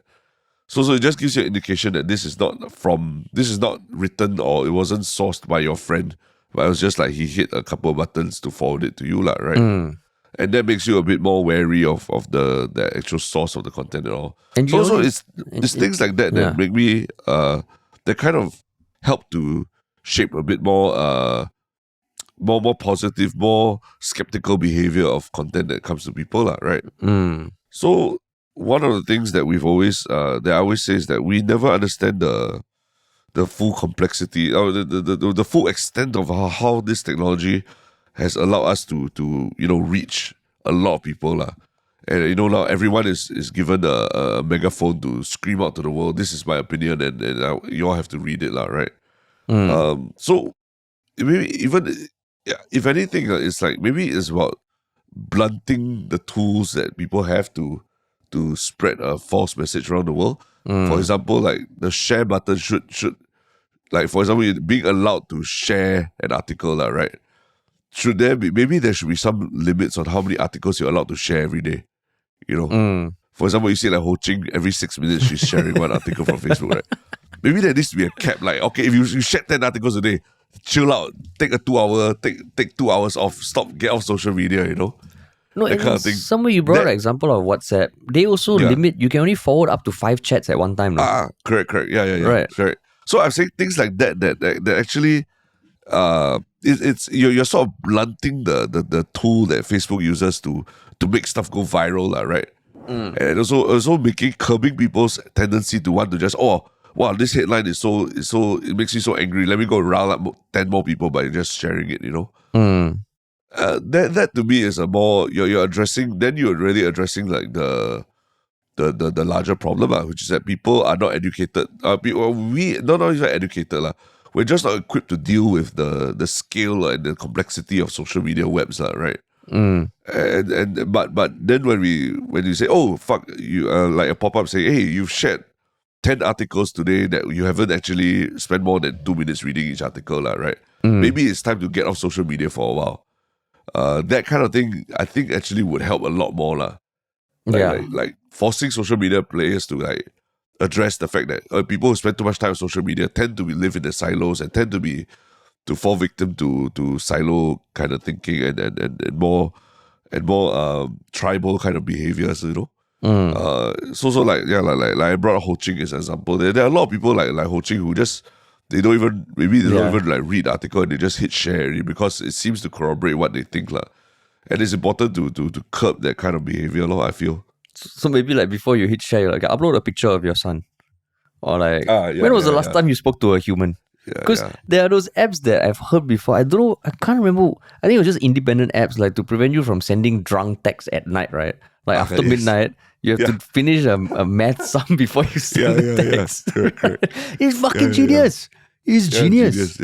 So it just gives you an indication that this is not written, or it wasn't sourced by your friend, but it was just like he hit a couple of buttons to forward it to you, lah, right? And that makes you a bit more wary of the actual source of the content and all. And So it's things like that that make me that kind of help to shape a bit more more positive, more skeptical behavior of content that comes to people, lah, right? So one of the things that I always say is that we never understand the full complexity or the full extent of how this technology has allowed us to reach a lot of people, lah. And now everyone is given a megaphone to scream out to the world. This is my opinion, and you all have to read it, lah, right? So maybe even if anything, it's like maybe it's about blunting the tools that people have to spread a false message around the world. For example, like the share button should like, for example, being allowed to share an article, right? Maybe there should be some limits on how many articles you're allowed to share every day. For example, you see like Ho Ching, every 6 minutes she's sharing one article from Facebook, right? Maybe there needs to be a cap. Like, okay, if you share 10 articles a day, chill out, take 2 hours off, get off social media, No, that kind of thing. Somewhere you brought an example of WhatsApp. They also limit, you can only forward up to 5 chats at one time. No? Correct. Yeah. Right. Correct. So I'm saying things like that actually you're sort of blunting the tool that Facebook uses to make stuff go viral, right? And also curbing people's tendency to want to just, oh wow, this headline is so it makes me so angry. Let me go rile up 10 more people by just sharing it. That to me is a more you're addressing. Then you're really addressing like the larger problem, which is that people are not educated. We not even educated, we're just not equipped to deal with the scale and the complexity of social media webs, right? But then when you say, oh fuck, you like a pop-up saying, hey, you've shared 10 articles today that you haven't actually spent more than 2 minutes reading each article, right? Maybe it's time to get off social media for a while. That kind of thing, I think, actually would help a lot more, like forcing social media players to like address the fact that people who spend too much time on social media tend to live in their silos and tend to fall victim to silo kind of thinking and more tribal kind of behaviors, So like I brought up Ho Ching as an example. There are a lot of people like Ho Ching who just they don't even like read the article and they just hit share because it seems to corroborate what they think, and it's important to curb that kind of behavior, I feel. So maybe like before you hit share, like upload a picture of your son, or like when was the last time you spoke to a human? Because there are those apps that I've heard before. I don't know. I can't remember. I think it was just independent apps like to prevent you from sending drunk texts at night, right? Like after midnight, you have to finish a math sum before you send the text. Correct. It's fucking genius. It's genius.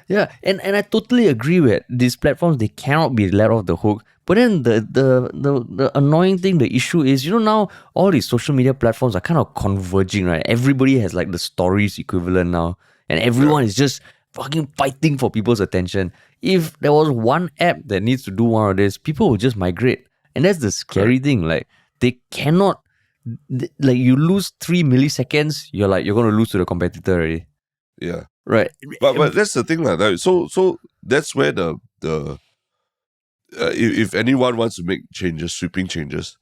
Yeah. And I totally agree with these platforms. They cannot be let off the hook. But then the annoying thing, the issue is, now all these social media platforms are kind of converging, right? Everybody has like the stories equivalent now. And everyone is just fucking fighting for people's attention. If there was one app that needs to do one of this, people will just migrate. And that's the scary thing. Like, they cannot, like, you lose 3 milliseconds, you're going to lose to the competitor already. Yeah. Right. But that's the thing, like, so that's where the if anyone wants to make changes, sweeping changes,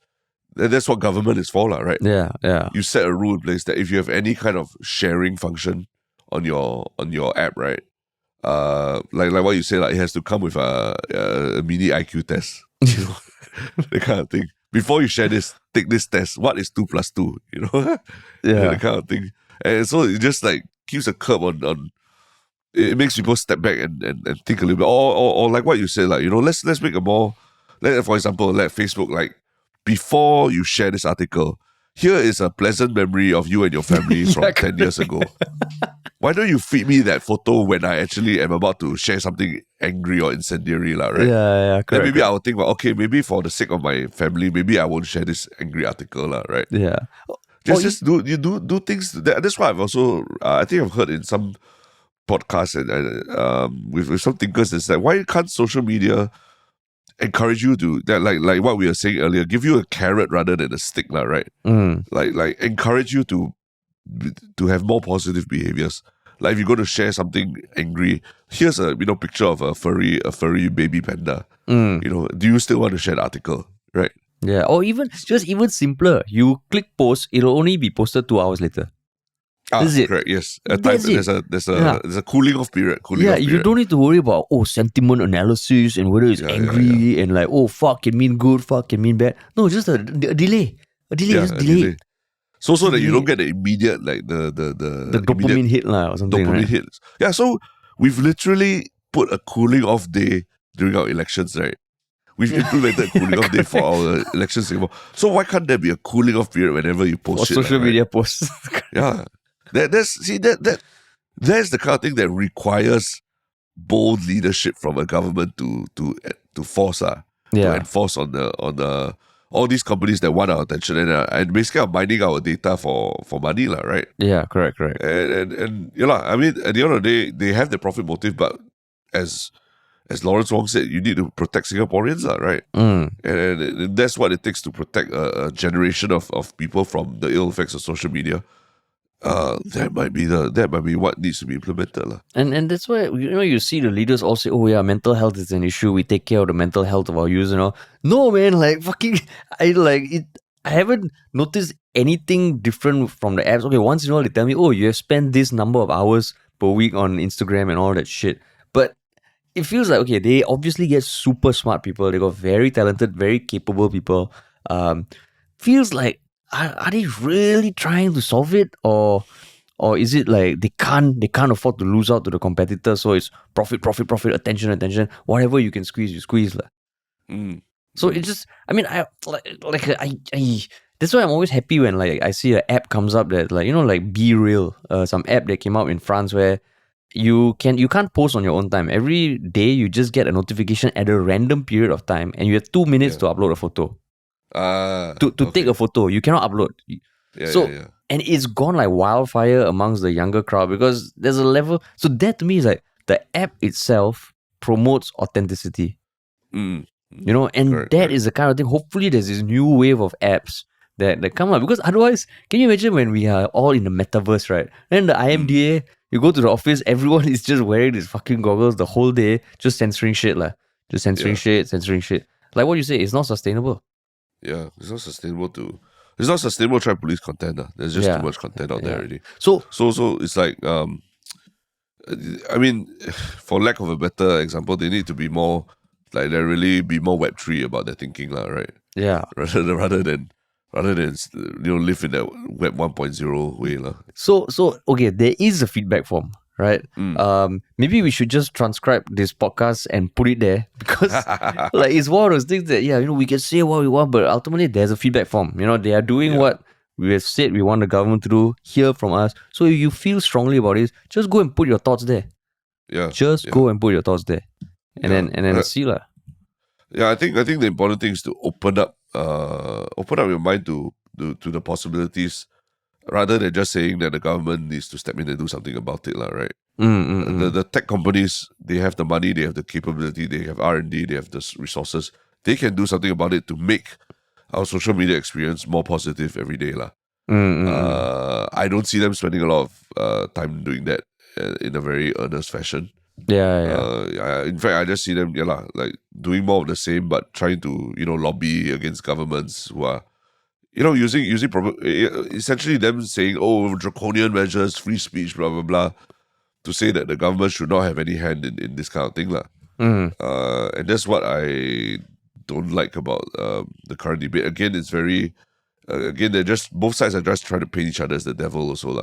that's what government is for, right? Yeah. You set a rule in place that if you have any kind of sharing function on your app, right? Like what you say, like it has to come with a mini IQ test, that kind of thing. Before you share this, take this test. What is 2 + 2? That kind of thing. And so it just like keeps a curb on. It makes people step back and think a little bit, or like what you said, like let's make a more. For example, let Facebook, like, before you share this article, here is a pleasant memory of you and your family from 10 years ago. Why don't you feed me that photo when I actually am about to share something angry or incendiary, right? Yeah, correct. Then maybe I will think, okay, maybe for the sake of my family, maybe I won't share this angry article, right? Yeah. Just do things. That's why I've also, I think I've heard in some podcasts and with some thinkers, is that why can't social media encourage you to that like what we were saying earlier, give you a carrot rather than a stick, right? Like encourage you to to have more positive behaviors. Like if you're going to share something angry, here's a picture of a furry baby panda. Do you still want to share the article, right? Yeah, or even simpler. You click post, it'll only be posted 2 hours later. This is it. Correct. Yes, That's it. there's a cooling off period. You don't need to worry about sentiment analysis and whether it's angry and like fuck can mean good, fuck can mean bad. No, just a delay. Just delay. So that you don't get the immediate like the dopamine hit or something. Dopamine right? hits. Yeah. So we've literally put a cooling off day during our elections, right? We've implemented a cooling off day for our elections in Singapore. So why can't there be a cooling off period whenever you post shit? Social media posts. Yeah. That's the kind of thing that requires bold leadership from a government to force to enforce on the all these companies that want our attention and basically are mining our data for money, right? Yeah, correct. And I mean, at the end of the day, they have the profit motive, but as Lawrence Wong said, you need to protect Singaporeans, right? And that's what it takes to protect a generation of people from the ill effects of social media. That might be what needs to be implemented. And that's why you see the leaders all say, mental health is an issue. We take care of the mental health of our users. No man, like fucking I haven't noticed anything different from the apps. Okay, once in a while they tell me, you have spent this number of hours per week on Instagram and all that shit. But it feels like they obviously get super smart people. They got very talented, very capable people. Feels like are they really trying to solve it, or is it like they can't afford to lose out to the competitor? So it's profit, attention, whatever you can squeeze, you squeeze So it just, I mean, I that's why I'm always happy when like I see an app comes up that like Be Real, some app that came out in France where you can't post on your own time. Every day you just get a notification at a random period of time, and you have 2 minutes to upload a photo. To take a photo, you cannot upload. And it's gone like wildfire amongst the younger crowd because there's a level. So that to me is like the app itself promotes authenticity. And that is the kind of thing. Hopefully, there's this new wave of apps that come up, because otherwise, can you imagine when we are all in the metaverse, right? And the IMDA, you go to the office, everyone is just wearing these fucking goggles the whole day, just censoring shit, just censoring shit. Like what you say, it's not sustainable. Yeah, it's not sustainable to try police content. There's just too much content out there already. So it's like I mean, for lack of a better example, they need to be more like they really be more Web3 about their thinking, right? Yeah. Rather than live in that Web 1.0 way, So okay, there is a feedback form. Right? Maybe we should just transcribe this podcast and put it there, because like it's one of those things that we can say what we want, but ultimately there's a feedback form. They are doing what we have said we want the government to do. Hear from us. So if you feel strongly about it, just go and put your thoughts there. Go and put your thoughts there, and then see lah. Yeah, I think the important thing is to open up your mind to the possibilities, rather than just saying that the government needs to step in and do something about it, right? The tech companies, they have the money, they have the capability, they have R&D, they have the resources. They can do something about it to make our social media experience more positive every day, I don't see them spending a lot of time doing that in a very earnest fashion. In fact, I just see them like doing more of the same, but trying to lobby against governments who are using essentially them saying, draconian measures, free speech, blah, blah, blah, to say that the government should not have any hand in this kind of thing. And that's what I don't like about the current debate. Again, it's very, they're just, both sides are just trying to paint each other as the devil also,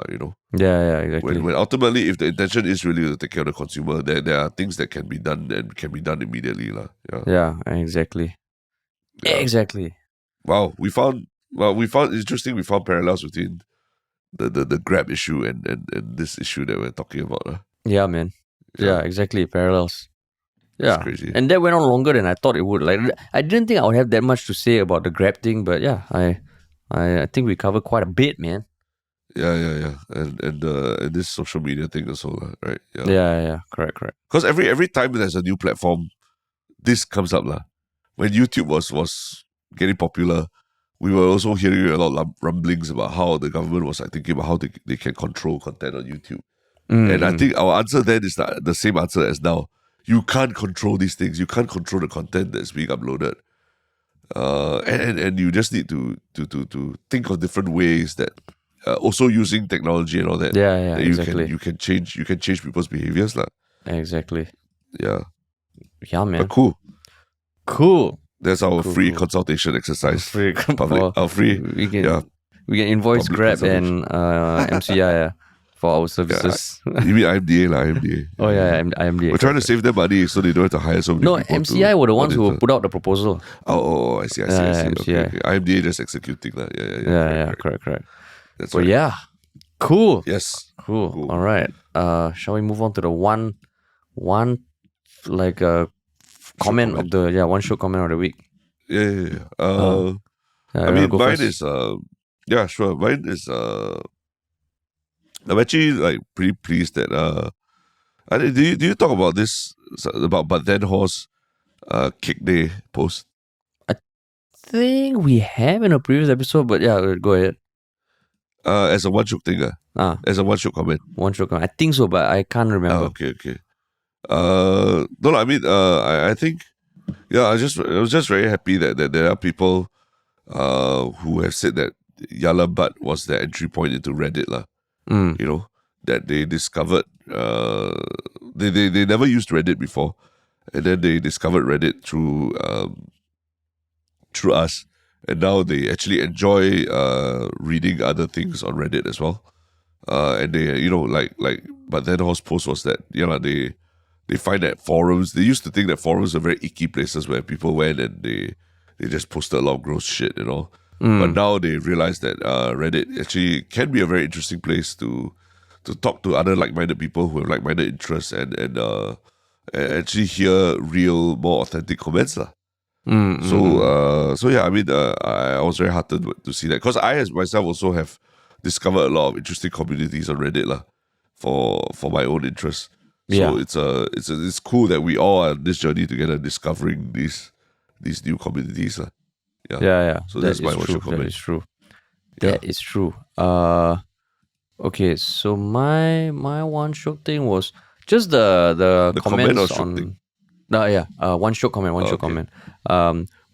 Yeah, exactly. When ultimately, if the intention is really to take care of the consumer, there are things that can be done and can be done immediately. Yeah, exactly. Yeah. Exactly. Wow, we found parallels between the Grab issue and this issue that we're talking about. Yeah, man. Yeah, exactly. Parallels. Yeah. It's crazy. And that went on longer than I thought it would. Like, I didn't think I would have that much to say about the Grab thing, but yeah, I think we covered quite a bit, man. Yeah. And this social media thing also, right? Yeah. Correct. Because every time there's a new platform, this comes up. When YouTube was getting popular, we were also hearing a lot of rumblings about how the government was like thinking about how they can control content on YouTube. And I think our answer then is the same answer as now. You can't control these things. You can't control the content that's being uploaded. And you just need to think of different ways that also using technology and all that. Yeah, that exactly. You can change people's behaviors lah. Exactly. Yeah. Yeah, man. But cool. That's our free Cool. consultation exercise. Free Public. Our free. We can invoice Public Grab and MCI for our services. You mean IMDA lah, IMDA. Oh yeah, IMDA. We're trying to save them money so they don't have to hire so many people. No, MCI were the ones who put out the proposal. Oh, I see. MCI. Okay. IMDA just executing lah. Yeah. Correct. That's But right. yeah, cool. Yes. Cool. All right. Shall we move on to the one like comment of the one show comment of the week? Yeah. I mean, mine first? is yeah, sure. Mine is I'm actually like pretty pleased that do you talk about this about But Then Horse kick day post? I think we have in a previous episode, but yeah, go ahead. As a one shook thing, as a one shook comment. One show comment. I think so, but I can't remember. Okay. No, I mean, I think, yeah, I was just very happy that there are people who have said that Yalla Butt was their entry point into Reddit lah. You know, that they discovered they never used Reddit before, and then they discovered Reddit through us, and now they actually enjoy reading other things on Reddit as well. And they, you know, like But Then Horse post was that they find that forums, they used to think that forums are very icky places where people went and they just posted a lot of gross shit, you know. But now they realize that Reddit actually can be a very interesting place to talk to other like-minded people who have like-minded interests and actually hear real, more authentic comments lah. So yeah, I mean, I was very heartened to see that, because I as myself also have discovered a lot of interesting communities on Reddit lah, for my own interests. So it's cool that we all are on this journey together, discovering these new communities lah. Yeah. So that's my true. comment. That is true. Yeah. That is true. Okay, so my one shook thing was just the comment comments or shook on. thing? One shook comment. Okay. Comment.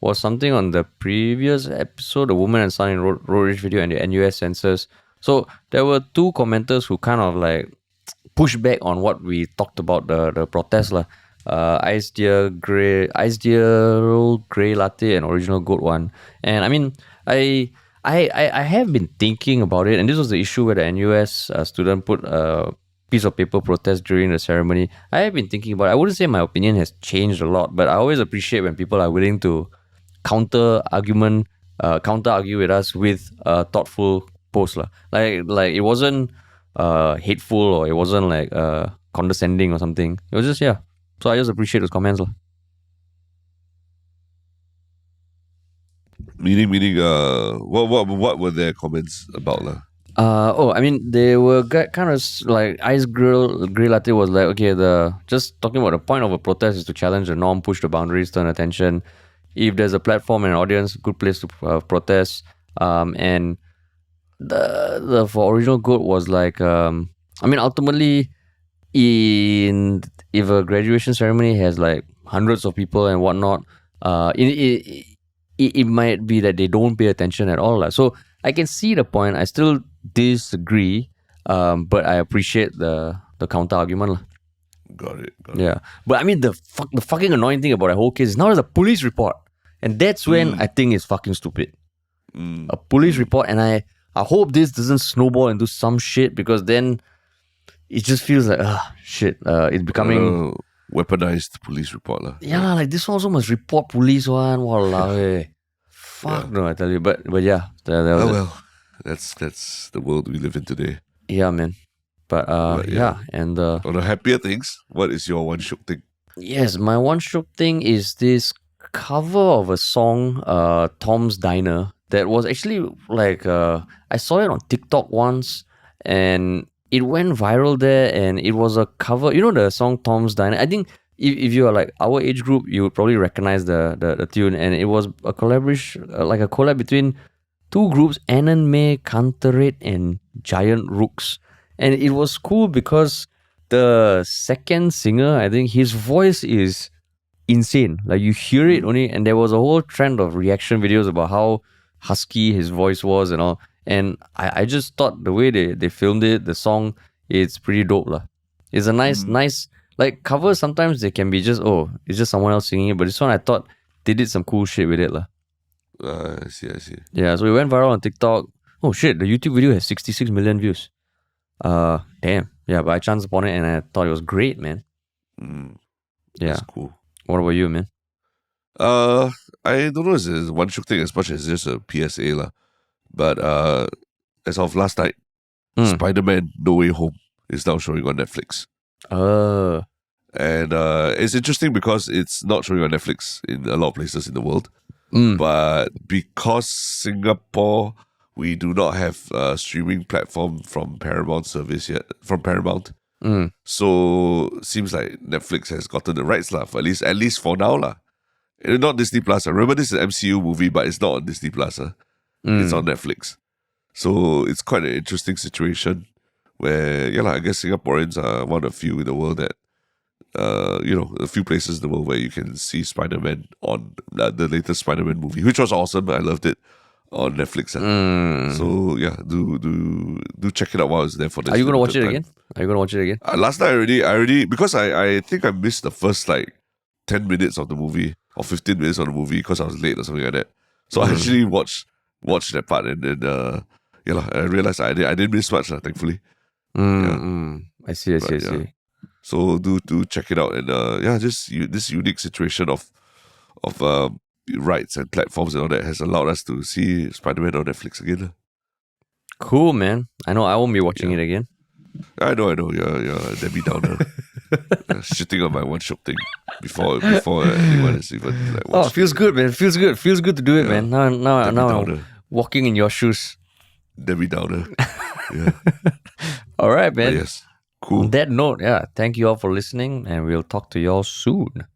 Was something on the previous episode, the woman and son in road rage video and the NUS census. So there were two commenters who kind of like pushed back on what we talked about the protest lah. Ice Deer Grey Latte and Original Goat one. And I mean, I have been thinking about it, and this was the issue where the NUS student put a piece of paper protest during the ceremony. I have been thinking about it. I wouldn't say my opinion has changed a lot, but I always appreciate when people are willing to counter argue with us with a thoughtful post lah. Like it wasn't hateful, or it wasn't like condescending or something. It was just So I just appreciate those comments lah. Meaning, what were their comments about lah? I mean, they were kind of like Ice Grey Latte was like, okay, just talking about the point of a protest is to challenge the norm, push the boundaries, turn attention. If there's a platform and an audience, good place to protest. And the for Original Goat was like, I mean, ultimately, if a graduation ceremony has like hundreds of people and whatnot, it might be that they don't pay attention at all. So I can see the point. I still disagree, but I appreciate the counter argument. Got it. Yeah. But I mean, the fucking annoying thing about the whole case is now there's a police report. And that's when I think it's fucking stupid. A police report, and I hope this doesn't snowball into some shit, because then it just feels like, shit, it's becoming... weaponized police report lah. Yeah, like this one also must report police one. Walao, hey. Fuck no, I tell you. But yeah. That's the world we live in today. Yeah, man. But and... on the happier things, what is your one shook thing? Yes, my one shook thing is this cover of a song, Tom's Diner, that was actually like, I saw it on TikTok once, and it went viral there, and it was a cover. You know the song Tom's Diner? I think if you are like our age group, you would probably recognize the tune, and it was a collaboration, like a collab between two groups, Ananmay, Kantaret, and Giant Rooks. And it was cool because the second singer, I think his voice is insane. Like you hear it only, and there was a whole trend of reaction videos about how husky his voice was and all. And I just thought the way they filmed it, the song, it's pretty dope lah. It's a nice like covers. Sometimes they can be just it's just someone else singing it, but this one I thought they did some cool shit with it lah. I see. Yeah, so it went viral on TikTok. Oh shit, the YouTube video has 66 million views. Damn. Yeah, but I chanced upon it and I thought it was great, man. Yeah. That's cool. What about you, man? I don't know if it's one Shiok thing as much as just a PSA lah. But as of last night, Spider-Man No Way Home is now showing on Netflix. And it's interesting because it's not showing on Netflix in a lot of places in the world. But because Singapore, we do not have a streaming platform from Paramount service yet, from Paramount. So seems like Netflix has gotten the rights lah, for at least for now lah. Not Disney Plus. I remember this is an MCU movie, but it's not on Disney Plus. It's on Netflix. So it's quite an interesting situation where, I guess Singaporeans are one of the few in the world that, a few places in the world where you can see Spider-Man on the latest Spider-Man movie, which was awesome. I loved it on Netflix. So do check it out while it's there for this. Are you gonna watch it again? Last night I already because I think I missed the first 10 minutes of the movie or 15 minutes of the movie because I was late or something like that. So I actually watched that part and then I realized I didn't miss much, thankfully. I see. So do check it out and just this unique situation of rights and platforms and all that has allowed us to see Spider-Man on Netflix again. Cool, man. I know I won't be watching it again. I know. Yeah, Debbie Downer. Shitting on my one Shiok thing before anyone has even watched. Oh, feels good, man. Feels good to do it, man. Now I'm walking in your shoes. Debbie Downer. Yeah. All right, man. But yes. Cool. On that note, thank you all for listening, and we'll talk to you all soon.